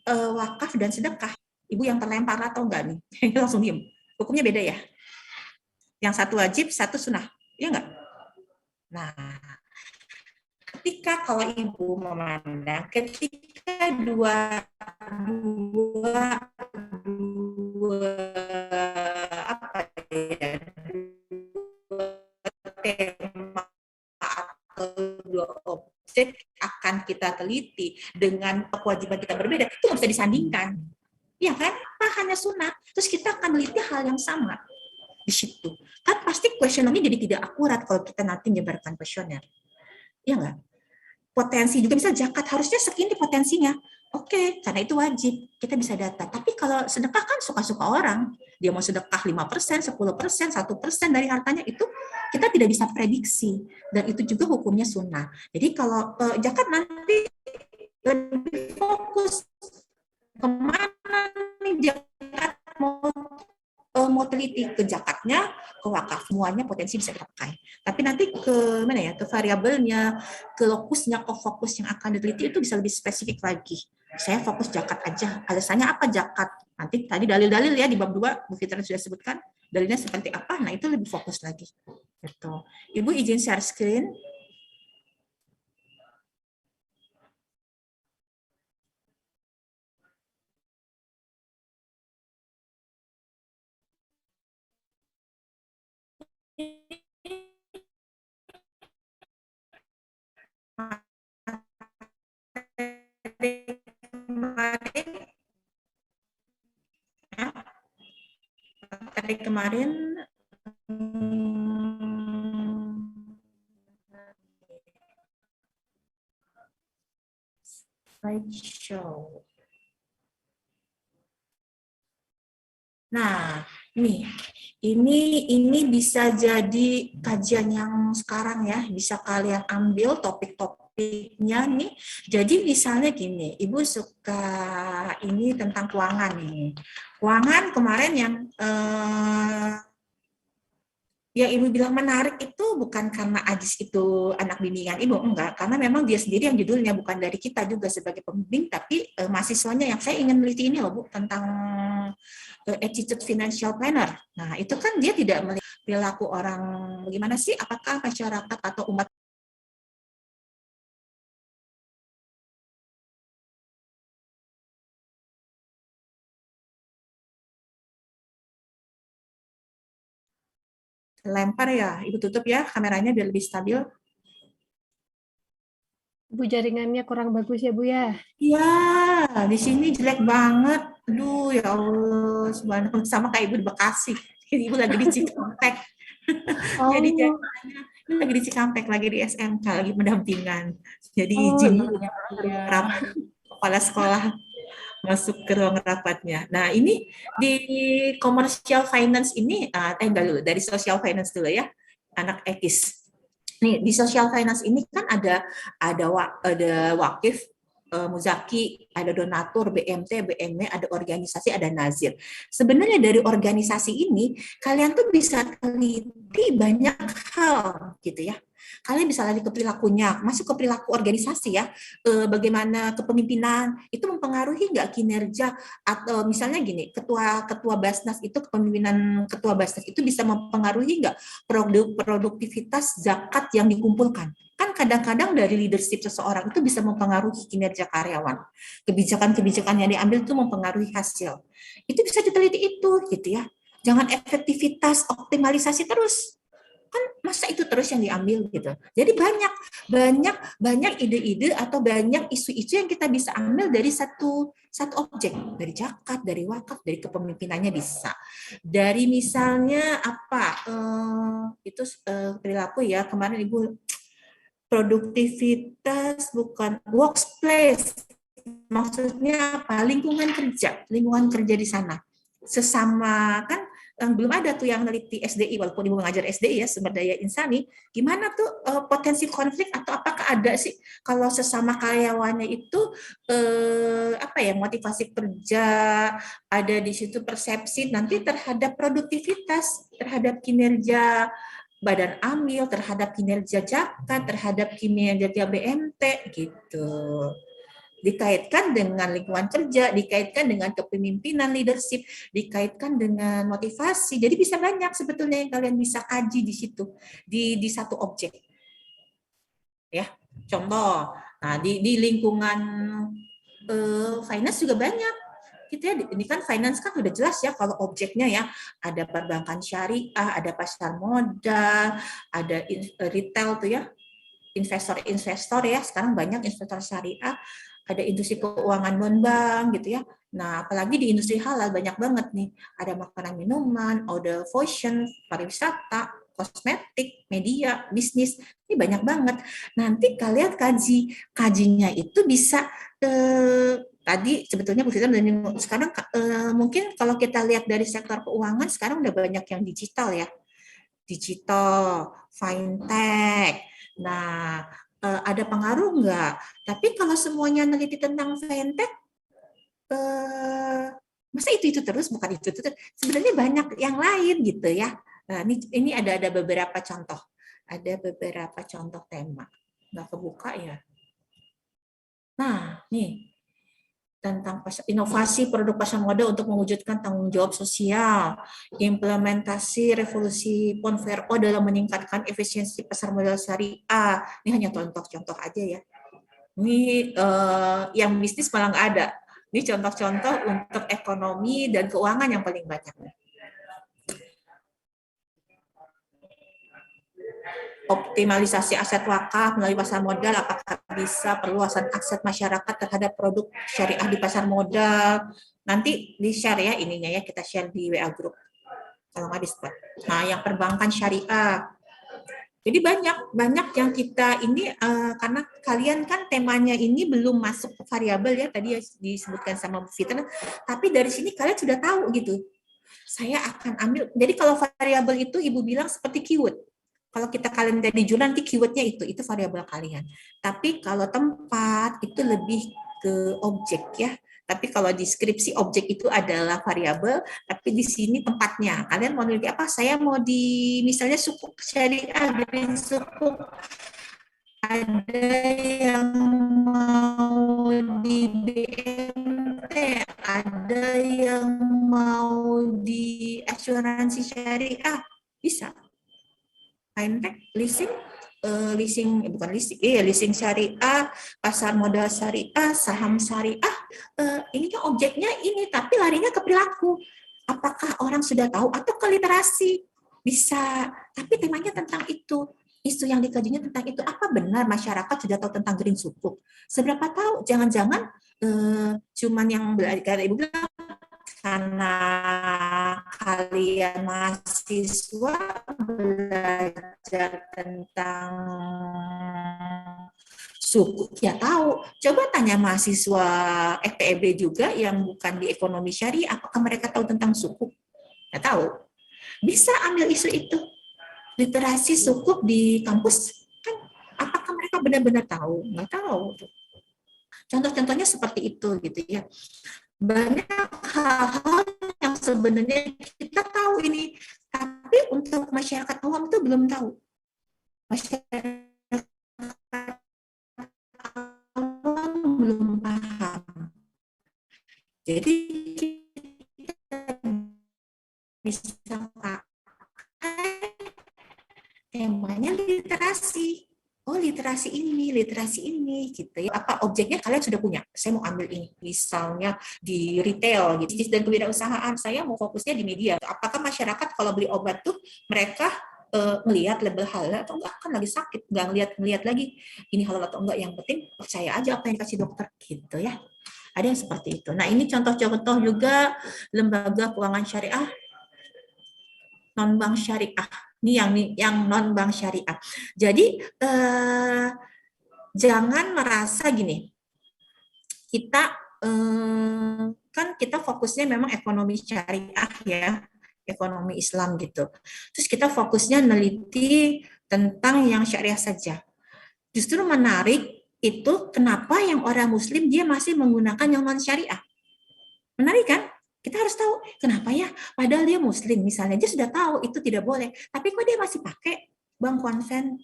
wakaf, dan sedekah. Ibu yang terlempar atau enggak nih? Langsung diem. Hukumnya beda ya? Yang satu wajib, satu sunnah. Iya enggak? Nah, ketika kalau Ibu memandang, ketika dua tema atau dua objek akan kita teliti dengan kewajiban kita berbeda, itu nggak bisa disandingkan. Iya kan? Hanya sunnah. Terus kita akan meneliti hal yang sama di situ. Kan pasti kuesionernya jadi tidak akurat kalau kita nanti menyebarkan kuesioner. Iya nggak? Potensi juga bisa zakat harusnya segini potensinya. Oke, karena itu wajib. Kita bisa data. Tapi kalau sedekah kan suka-suka orang. Dia mau sedekah 5%, 10%, 1% dari hartanya, itu kita tidak bisa prediksi. Dan itu juga hukumnya sunnah. Jadi kalau zakat nanti lebih fokus kemana nih zakat mau teliti, ke zakatnya, ke wakaf, semuanya potensi bisa dipakai. Tapi nanti ke mana ya, ke variabelnya, ke lokusnya, ke fokus yang akan diteliti itu bisa lebih spesifik lagi. Saya fokus zakat aja. Alasannya apa zakat? Nanti tadi dalil-dalil ya di bab 2 Bu Fitran sudah sebutkan dalilnya seperti apa. Nah, itu lebih fokus lagi. Gitu. Ibu izin share screen. Kemarin slideshow. Nah, ini bisa jadi kajian yang sekarang ya, bisa kalian ambil topik-topiknya nih. Jadi misalnya gini, Ibu suka ini tentang keuangan nih. Keuangan kemarin yang yang Ibu bilang menarik itu bukan karena Ajis itu anak bimbingan Ibu, enggak, karena memang dia sendiri yang judulnya, bukan dari kita juga sebagai pembimbing, tapi mahasiswanya yang saya ingin meneliti ini loh Bu, tentang attitude financial planner. Nah, itu kan dia tidak melihat perilaku orang bagaimana sih, apakah masyarakat atau umat lempar ya. Ibu tutup ya kameranya biar lebih stabil. Bu, jaringannya kurang bagus ya Bu ya. Iya, di sini jelek banget. Aduh, ya Allah, subhanallah. Sama kayak Ibu di Bekasi. Ibu lagi di Cikampek. Jadi jaringannya ini lagi di Cikampek, lagi di SMK, lagi pendampingan. Jadi izin dulu ya, kepala sekolah masuk ke ruang rapatnya. Nah, ini di commercial finance ini, enggak dulu, dari social finance dulu ya, anak ekis. Nih, di social finance ini kan ada wakif, muzaki, ada donatur, BMT, BME, ada organisasi, ada nazir. Sebenarnya dari organisasi ini, kalian tuh bisa teliti banyak hal gitu ya. Kalian bisa lari ke perilakunya, masuk ke perilaku organisasi ya, bagaimana kepemimpinan, itu mempengaruhi nggak kinerja, atau misalnya gini, ketua Basnas itu, kepemimpinan ketua Basnas itu bisa mempengaruhi nggak produktivitas zakat yang dikumpulkan. Kan kadang-kadang dari leadership seseorang itu bisa mempengaruhi kinerja karyawan. Kebijakan-kebijakan yang diambil itu mempengaruhi hasil. Itu bisa diteliti itu gitu ya. Jangan efektivitas, optimalisasi terus. Kan masa itu terus yang diambil gitu. Jadi banyak ide-ide atau banyak isu-isu yang kita bisa ambil dari satu objek, dari zakat, dari wakaf, dari kepemimpinannya bisa. Dari misalnya apa itu perilaku ya, kemarin Ibu produktivitas bukan workplace, maksudnya apa, lingkungan kerja di sana sesama kan belum ada tuh yang meneliti SDI, walaupun Ibu mengajar SDI ya, sumber daya insani, gimana tuh potensi konflik atau apakah ada sih kalau sesama karyawannya itu apa ya, motivasi kerja, ada di situ persepsi nanti terhadap produktivitas, terhadap kinerja badan amil, terhadap kinerja zakat, terhadap kinerja BMT gitu. Dikaitkan dengan lingkungan kerja, dikaitkan dengan kepemimpinan leadership, dikaitkan dengan motivasi. Jadi bisa banyak sebetulnya yang kalian bisa kaji di situ, di satu objek. Ya, contoh. Nah, di lingkungan finance juga banyak. Gitu ya, ini kan finance kan udah jelas ya kalau objeknya ya, ada perbankan syariah, ada pasar modal, ada retail tuh ya, investor ya, sekarang banyak investor syariah, ada industri keuangan non-bank gitu ya. Nah, apalagi di industri halal banyak banget nih, ada makanan minuman, ada fashion, pariwisata, kosmetik, media, bisnis, ini banyak banget. Nanti kalian kajinya itu bisa tadi sebetulnya Bu Fitra sekarang mungkin kalau kita lihat dari sektor keuangan sekarang udah banyak yang digital, fintech. Nah, ada pengaruh nggak? Tapi kalau semuanya neliti tentang fintech, masa itu terus, bukan itu terus. Sebenarnya banyak yang lain gitu ya. Nah, ini ada beberapa contoh. Ada beberapa contoh tema. Nggak kebuka ya. Nah, nih tentang inovasi produk pasar modal untuk mewujudkan tanggung jawab sosial, implementasi revolusi Ponvero dalam meningkatkan efisiensi pasar modal syariah. Ini hanya contoh-contoh aja ya. Ini yang bisnis malah nggak ada. Ini contoh-contoh untuk ekonomi dan keuangan yang paling banyak. Optimalisasi aset wakaf melalui pasar modal, apakah bisa perluasan akses masyarakat terhadap produk syariah di pasar modal. Nanti di-share ya ininya ya, kita share di WA group. Kalau nggak di-spot. Nah, yang perbankan syariah. Jadi banyak yang kita ini karena kalian kan temanya ini belum masuk ke variabel ya, tadi disebutkan sama Bu Fitra, tapi dari sini kalian sudah tahu gitu. Saya akan ambil, jadi kalau variabel itu Ibu bilang seperti keyword. Kalau kalian dari jurnal nanti keywordnya itu variabel kalian. Tapi kalau tempat itu lebih ke objek ya. Tapi kalau deskripsi objek itu adalah variabel, tapi di sini tempatnya. Kalian mau meneliti apa? Saya mau di misalnya sukuk syariah, green sukuk. Ada yang mau di BMT, ada yang mau di asuransi syariah, bisa. Fintech, leasing, leasing syariah, pasar modal syariah, saham syariah, ini kan objeknya ini, tapi larinya ke perilaku. Apakah orang sudah tahu atau ke literasi? Bisa, tapi temanya tentang itu. Isu yang dikajinya tentang itu, apa benar masyarakat sudah tahu tentang green sukuk? Seberapa tahu? Jangan-jangan cuman yang belajar, Ibu bilang, karena kalian mahasiswa belajar tentang suku, ya tahu. Coba tanya mahasiswa FPEB juga yang bukan di ekonomi syariah, apakah mereka tahu tentang suku? Ya tahu. Bisa ambil isu itu. Literasi suku di kampus, kan apakah mereka benar-benar tahu? Nggak tahu. Contoh-contohnya seperti itu gitu ya. Banyak hal-hal yang sebenarnya kita tahu ini, tapi untuk masyarakat awam itu belum tahu. Masyarakat awam belum paham. Jadi kita bisa pakai temanya literasi. Oh, literasi ini, gitu ya. Apa objeknya kalian sudah punya? Saya mau ambil ini, misalnya di retail, gitu, dan kewirausahaan. Saya mau fokusnya di media. Apakah masyarakat kalau beli obat tuh mereka melihat label halal atau enggak? Kan lagi sakit, nggak ngelihat lagi ini halal atau enggak. Yang penting percaya aja apa yang dikasih dokter, gitu ya. Ada yang seperti itu. Nah, ini contoh-contoh juga lembaga keuangan syariah, non-bank syariah. Ini yang non-bank syariah. Jadi jangan merasa gini, kita kan kita fokusnya memang ekonomi syariah ya, ekonomi Islam gitu. Terus kita fokusnya neliti tentang yang syariah saja. Justru menarik itu kenapa yang orang Muslim dia masih menggunakan yang non syariah. Menarik kan? Kita harus tahu kenapa ya, padahal dia muslim misalnya, dia sudah tahu itu tidak boleh, tapi kok dia masih pakai bank konven,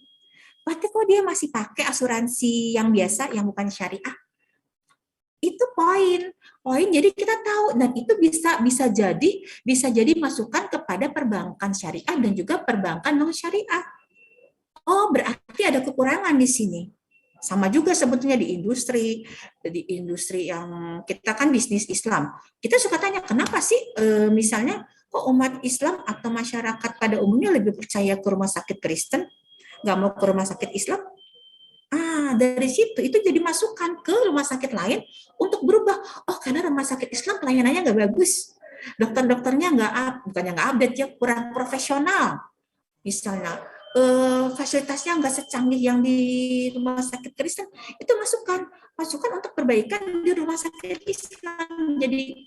tapi kok dia masih pakai asuransi yang biasa, yang bukan syariah. Itu poin. Jadi kita tahu, dan itu bisa jadi masukan kepada perbankan syariah dan juga perbankan non syariah. Oh, berarti ada kekurangan di sini. Sama juga sebetulnya di industri yang kita kan bisnis Islam. Kita suka tanya, kenapa sih misalnya kok umat Islam atau masyarakat pada umumnya lebih percaya ke rumah sakit Kristen, nggak mau ke rumah sakit Islam? Dari situ itu jadi masukan ke rumah sakit lain untuk berubah. Oh, karena rumah sakit Islam pelayanannya nggak bagus, dokter-dokternya bukannya nggak update ya, kurang profesional. Misalnya fasilitasnya nggak secanggih yang di rumah sakit Kristen, itu masukan untuk perbaikan di rumah sakit Islam. Jadi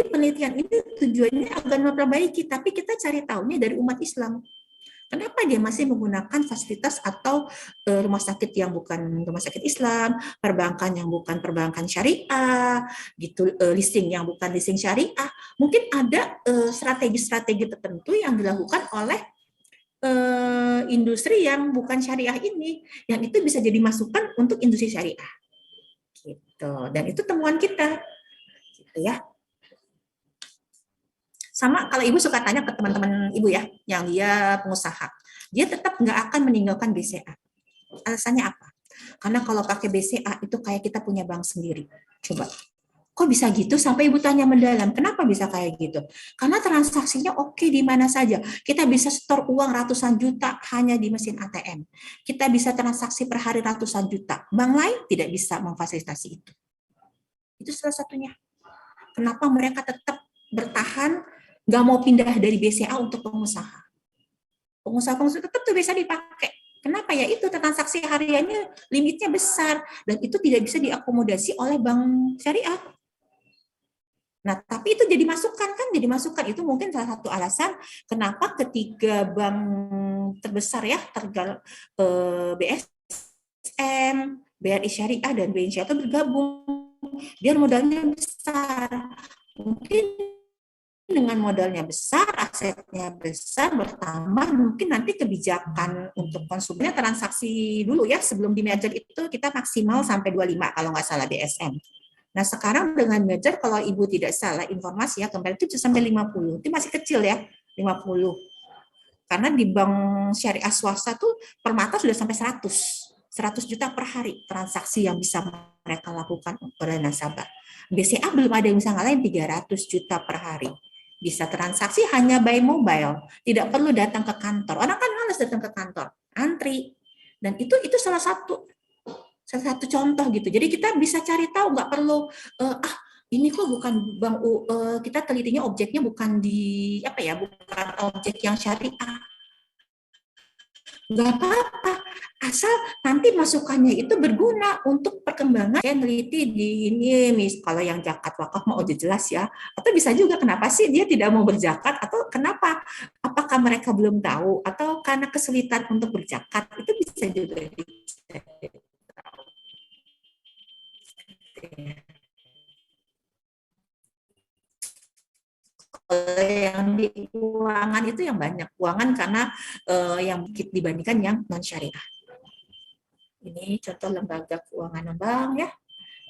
penelitian ini tujuannya agar memperbaiki, tapi kita cari tahunya dari umat Islam. Kenapa dia masih menggunakan fasilitas atau rumah sakit yang bukan rumah sakit Islam, perbankan yang bukan perbankan syariah, gitu, leasing yang bukan leasing syariah. Mungkin ada strategi-strategi tertentu yang dilakukan oleh industri yang bukan syariah ini, yang itu bisa jadi masukan untuk industri syariah, gitu. Dan itu temuan kita, gitu ya. Sama kalau ibu suka tanya ke teman-teman ibu ya, yang dia pengusaha, dia tetap nggak akan meninggalkan BCA. Alasannya apa? Karena kalau pakai BCA itu kayak kita punya bank sendiri. Coba. Kok bisa gitu? Sampai ibu tanya mendalam, kenapa bisa kayak gitu? Karena transaksinya oke di mana saja. Kita bisa store uang ratusan juta hanya di mesin ATM. Kita bisa transaksi per hari ratusan juta. Bank lain tidak bisa memfasilitasi itu. Itu salah satunya. Kenapa mereka tetap bertahan, nggak mau pindah dari BCA untuk pengusaha. Pengusaha-pengusaha tetap tuh bisa dipakai. Kenapa ya? Itu transaksi hariannya limitnya besar. Dan itu tidak bisa diakomodasi oleh bank syariah. Nah, tapi itu jadi masukan kan, itu mungkin salah satu alasan kenapa ketiga bank terbesar ya, BSM, BRI Syariah dan BNC itu bergabung. biar modalnya besar. Mungkin dengan modalnya besar, asetnya besar, bertambah, mungkin nanti kebijakan untuk konsumennya transaksi dulu ya, sebelum di merger itu kita maksimal sampai 25 kalau nggak salah BSM. Nah sekarang dengan merger kalau Ibu tidak salah informasi ya, kemarin itu sampai 50, itu masih kecil ya, 50. Karena di bank syariah swasta tuh permata sudah sampai 100 juta per hari transaksi yang bisa mereka lakukan oleh nasabah. BCA belum ada yang bisa ngalahin 300 juta per hari. Bisa transaksi hanya by mobile, tidak perlu datang ke kantor. Orang kan malas datang ke kantor, antri. Dan itu salah satu contoh gitu. Jadi kita bisa cari tahu, nggak perlu ini kok bukan bank kita telitinya objeknya bukan di apa ya, bukan objek yang syariah. Nggak apa-apa, asal nanti masukannya itu berguna untuk perkembangan. Saya neliti di ini, kalau yang zakat wakaf mau udah jelas ya, atau bisa juga kenapa sih dia tidak mau berzakat, atau kenapa, apakah mereka belum tahu, atau karena kesulitan untuk berzakat, itu bisa juga dicari. Yang di keuangan itu yang banyak, keuangan karena yang dibandingkan yang non syariah. Ini contoh lembaga keuangan bank ya,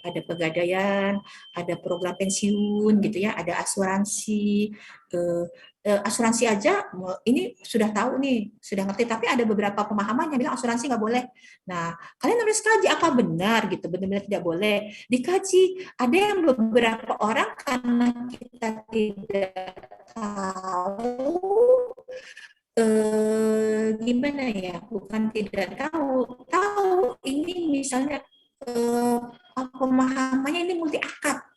ada pegadaian, ada program pensiun gitu ya, ada asuransi. Asuransi aja ini sudah tahu nih, sudah ngerti, tapi ada beberapa pemahaman yang bilang asuransi nggak boleh. Nah, kalian harus kaji apa benar gitu, benar-benar tidak boleh. Dikaji. Ada yang beberapa orang karena kita tidak tahu, gimana ya, bukan tidak tahu ini misalnya pemahamannya ini multi akad.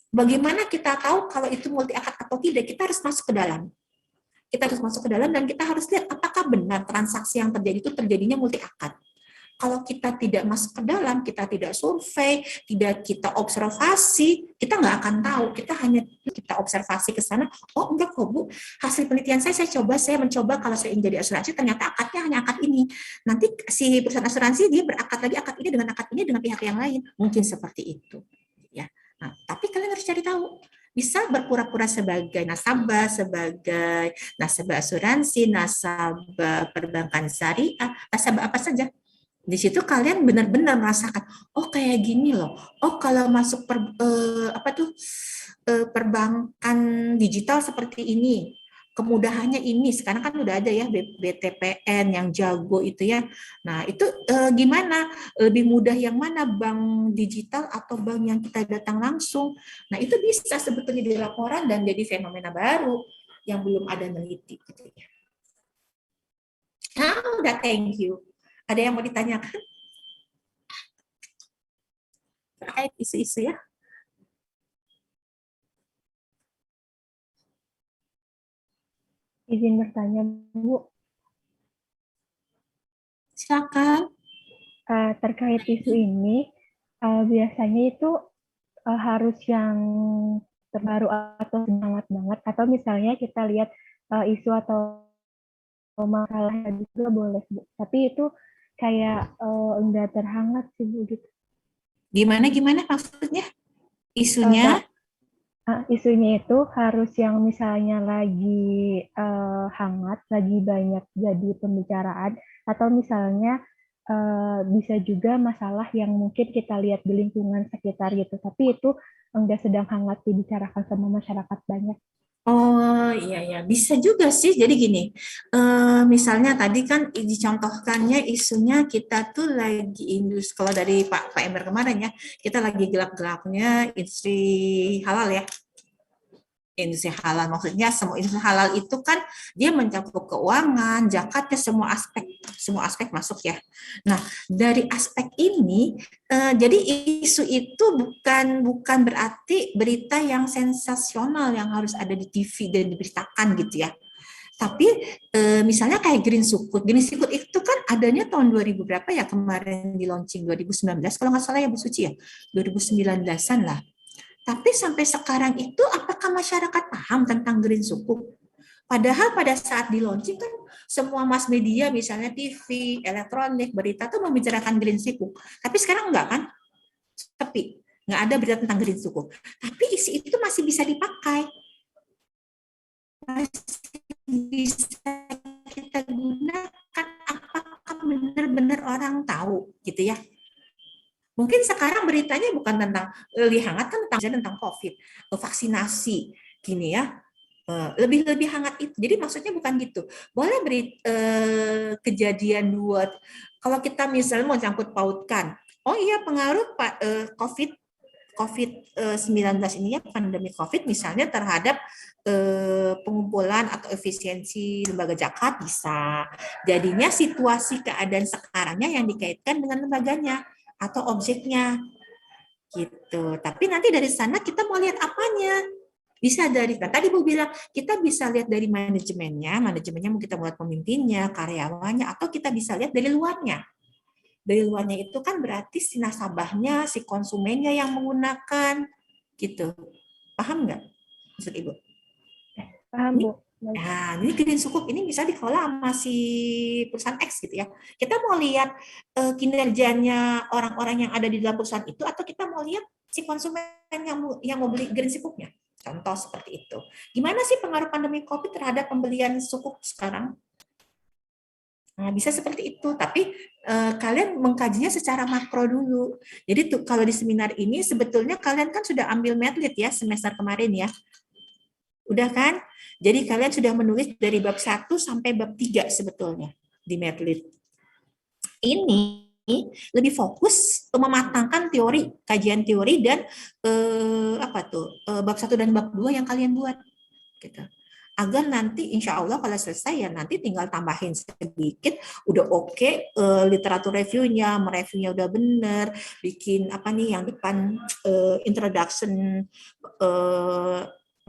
Bagaimana kita tahu kalau itu multi akad atau tidak? Kita harus masuk ke dalam. Kita harus masuk ke dalam dan kita harus lihat apakah benar transaksi yang terjadi itu terjadinya multi akad. Kalau kita tidak masuk ke dalam, kita tidak survei, tidak kita observasi, kita nggak akan tahu. Kita hanya kita observasi ke sana. Oh enggak kok Bu, hasil penelitian saya mencoba kalau saya ingin jadi asuransi, ternyata akadnya hanya akad ini. Nanti si perusahaan asuransi dia berakad lagi akad ini dengan akad ini dengan pihak yang lain. Mungkin seperti itu. Ya. Nah, tapi kalian harus cari tahu. Bisa berpura-pura sebagai nasabah asuransi, nasabah perbankan syariah, nasabah apa saja. Di situ kalian benar-benar merasakan, oh kayak gini loh. Oh kalau masuk perbankan digital seperti ini. Kemudahannya ini, sekarang kan udah ada ya BTPN yang jago itu ya. Nah itu gimana, lebih mudah yang mana, bank digital atau bank yang kita datang langsung. Nah itu bisa sebetulnya di laporan dan jadi fenomena baru yang belum ada neliti gitu ya. Nah udah, thank you. Ada yang mau ditanyakan? Terkait isu-isu ya. Izin bertanya, Bu. Silakan. Terkait isu ini, biasanya itu harus yang terbaru atau semangat banget, atau misalnya kita lihat isu atau masalah juga boleh, Bu. Tapi itu kayak enggak terhangat sih, Bu, gitu. Gimana maksudnya? Isunya? Isunya itu harus yang misalnya lagi hangat, lagi banyak jadi pembicaraan, atau misalnya bisa juga masalah yang mungkin kita lihat di lingkungan sekitar gitu, tapi itu enggak sedang hangat dibicarakan sama masyarakat banyak. Oh iya, bisa juga sih. Jadi gini, misalnya tadi kan dicontohkannya isunya kita tuh lagi industri, kalau dari Pak Ember kemarin ya, kita lagi gelap-gelapnya industri halal ya. Industri halal, maksudnya semua industri halal itu kan dia mencakup keuangan, zakatnya, semua aspek masuk ya. Nah dari aspek ini, jadi isu itu bukan berarti berita yang sensasional yang harus ada di TV dan diberitakan gitu ya. Tapi misalnya kayak Green Sukut itu kan adanya tahun 2000 berapa ya, kemarin di launching 2019 kalau nggak salah ya Bu Suci ya, 2019-an lah. Tapi sampai sekarang itu apakah masyarakat paham tentang Green Sukuk? Padahal pada saat di launching kan semua mass media misalnya TV, elektronik, berita tuh membicarakan Green Sukuk. Tapi sekarang enggak kan? Sepi. nggak ada berita tentang green sukuk. Tapi isi itu masih bisa dipakai, masih bisa kita gunakan. Apakah benar-benar orang tahu gitu ya? Mungkin sekarang beritanya bukan tentang lebih hangat kan tentang COVID, vaksinasi, gini ya, lebih hangat itu. Jadi maksudnya bukan gitu. Boleh beri kejadian buat kalau kita misalnya mau campur pautkan, oh iya pengaruh COVID-19 ini ya, pandemi COVID misalnya terhadap pengumpulan atau efisiensi lembaga zakat bisa. Jadinya situasi keadaan sekarangnya yang dikaitkan dengan lembaganya atau objeknya gitu. Tapi nanti dari sana kita mau lihat apanya. Bisa dari, tadi Bu bilang, kita bisa lihat dari manajemennya mau kita buat pemimpinnya, karyawannya, atau kita bisa lihat dari luarnya. Dari luarnya itu kan berarti si nasabahnya, si konsumennya yang menggunakan, gitu. Paham nggak maksud Ibu? Paham, Bu. Nah, ini green sukuk ini bisa dikelola sama si perusahaan X gitu ya. Kita mau lihat kinerjanya orang-orang yang ada di dalam perusahaan itu, atau kita mau lihat si konsumen yang mau beli green sukuknya. Contoh seperti itu. Gimana sih pengaruh pandemi COVID terhadap pembelian sukuk sekarang? Nah, bisa seperti itu, tapi kalian mengkajinya secara makro dulu. Jadi kalau di seminar ini sebetulnya kalian kan sudah ambil medlit ya semester kemarin ya. Udah kan? Jadi kalian sudah menulis dari bab 1 sampai bab 3 sebetulnya di medlit. Ini lebih fokus mematangkan teori, kajian teori dan bab 1 dan bab 2 yang kalian buat gitu. Agar nanti insya Allah kalau selesai ya nanti tinggal tambahin sedikit, udah oke, literatur reviewnya, mereviewnya udah bener, bikin apa nih yang depan introduction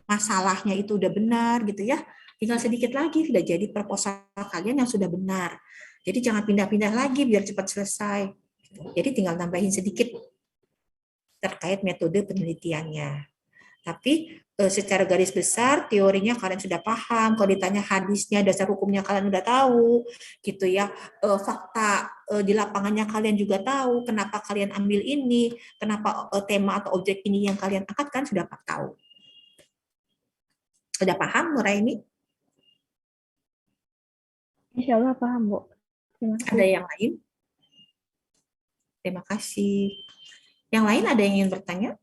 masalahnya itu udah benar gitu ya, tinggal sedikit lagi sudah jadi proposal kalian yang sudah benar. Jadi jangan pindah-pindah lagi biar cepat selesai. Jadi tinggal tambahin sedikit terkait metode penelitiannya. Tapi secara garis besar teorinya kalian sudah paham, kalau ditanya hadisnya, dasar hukumnya kalian udah tahu, gitu ya. Fakta di lapangannya kalian juga tahu, kenapa kalian ambil ini, kenapa tema atau objek ini yang kalian angkat kan sudah tahu. Sudah paham Nuraini? Insya Allah paham, Bu. Terima kasih. Ada yang lain? Terima kasih. Yang lain ada yang ingin bertanya?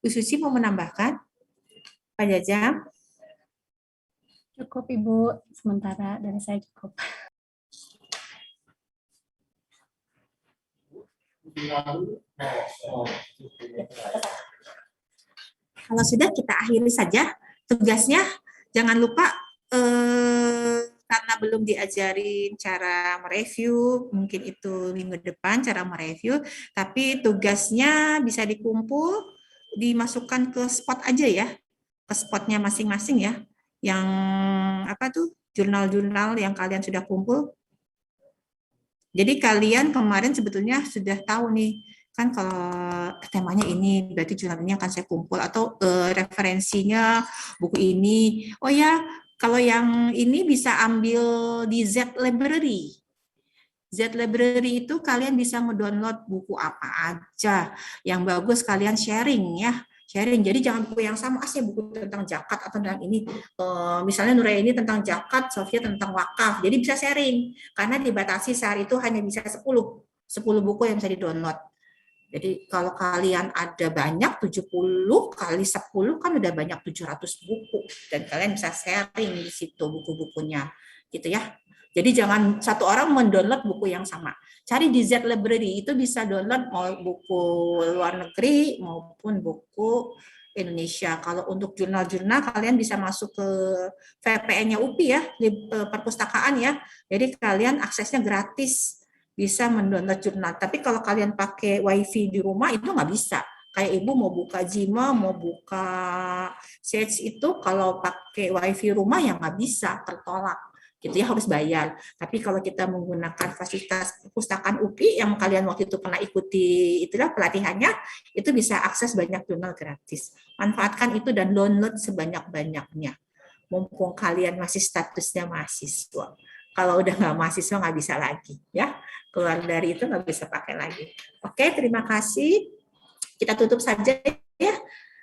Bu Susi mau menambahkan? Pak Jajang? Cukup Ibu, sementara dari saya cukup. Kalau sudah kita akhiri saja tugasnya. Jangan lupa karena belum diajarin cara mereview, mungkin itu minggu depan cara mereview, tapi tugasnya bisa dikumpul, dimasukkan ke spot aja ya, ke spotnya masing-masing ya, yang apa tuh jurnal-jurnal yang kalian sudah kumpul. Jadi kalian kemarin sebetulnya sudah tahu nih, kan kalau temanya ini berarti jurnal ini akan saya kumpul, atau referensinya buku ini. Oh ya, kalau yang ini bisa ambil di Z Library. Z Library itu kalian bisa ngedownload buku apa aja yang bagus, kalian sharing ya. Sharing, jadi jangan buku yang sama, saya buku tentang zakat atau tentang ini. Misalnya Nuraini tentang zakat, Sofia tentang wakaf, jadi bisa sharing. Karena dibatasi sehari itu hanya bisa 10 buku yang bisa di-download. Jadi kalau kalian ada banyak, 70 kali 10 kan udah banyak 700 buku. Dan kalian bisa sharing di situ buku-bukunya. Gitu ya. Jadi jangan satu orang mendownload buku yang sama. Cari di Z Library, itu bisa download mau buku luar negeri maupun buku Indonesia. Kalau untuk jurnal-jurnal kalian bisa masuk ke VPN-nya UPI ya, di perpustakaan ya. Jadi kalian aksesnya gratis, bisa mendownload jurnal. Tapi kalau kalian pakai WiFi di rumah itu nggak bisa. Kayak Ibu mau buka Zima, mau buka Sage itu kalau pakai WiFi rumah ya nggak bisa, tertolak. gitu ya, harus bayar. Tapi kalau kita menggunakan fasilitas perpustakaan UPI yang kalian waktu itu pernah ikuti itulah pelatihannya, itu bisa akses banyak jurnal gratis. Manfaatkan itu dan download sebanyak-banyaknya. Mumpung kalian masih statusnya mahasiswa. Kalau udah nggak mahasiswa nggak bisa lagi, ya. Keluar dari itu nggak bisa pakai lagi. Oke, terima kasih. Kita tutup saja ya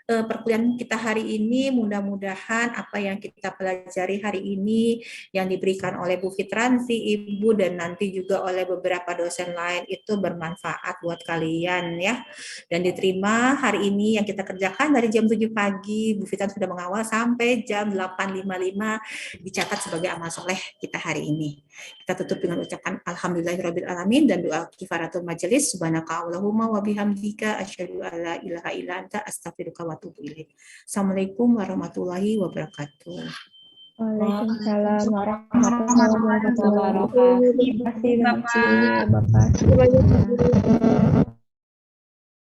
perkuliahan kita hari ini. Mudah-mudahan apa yang kita pelajari hari ini yang diberikan oleh Bu Fitranti, Ibu, dan nanti juga oleh beberapa dosen lain itu bermanfaat buat kalian ya. Dan diterima hari ini yang kita kerjakan dari jam 7 pagi, Bu Fitranti sudah mengawal sampai jam 8.55 dicatat sebagai amal soleh kita hari ini. Kita tutup dengan ucapan alhamdulillahirrabbilalamin dan doa kifaratul majelis. Subhanakallahumma wa bihamdika asyhadu alla ilaha illa anta astaghfiruka wa atubu ilaik. Assalamualaikum warahmatullahi wabarakatuh. Waalaikumsalam warahmatullahi wabarakatuh. Terima kasih Bapak.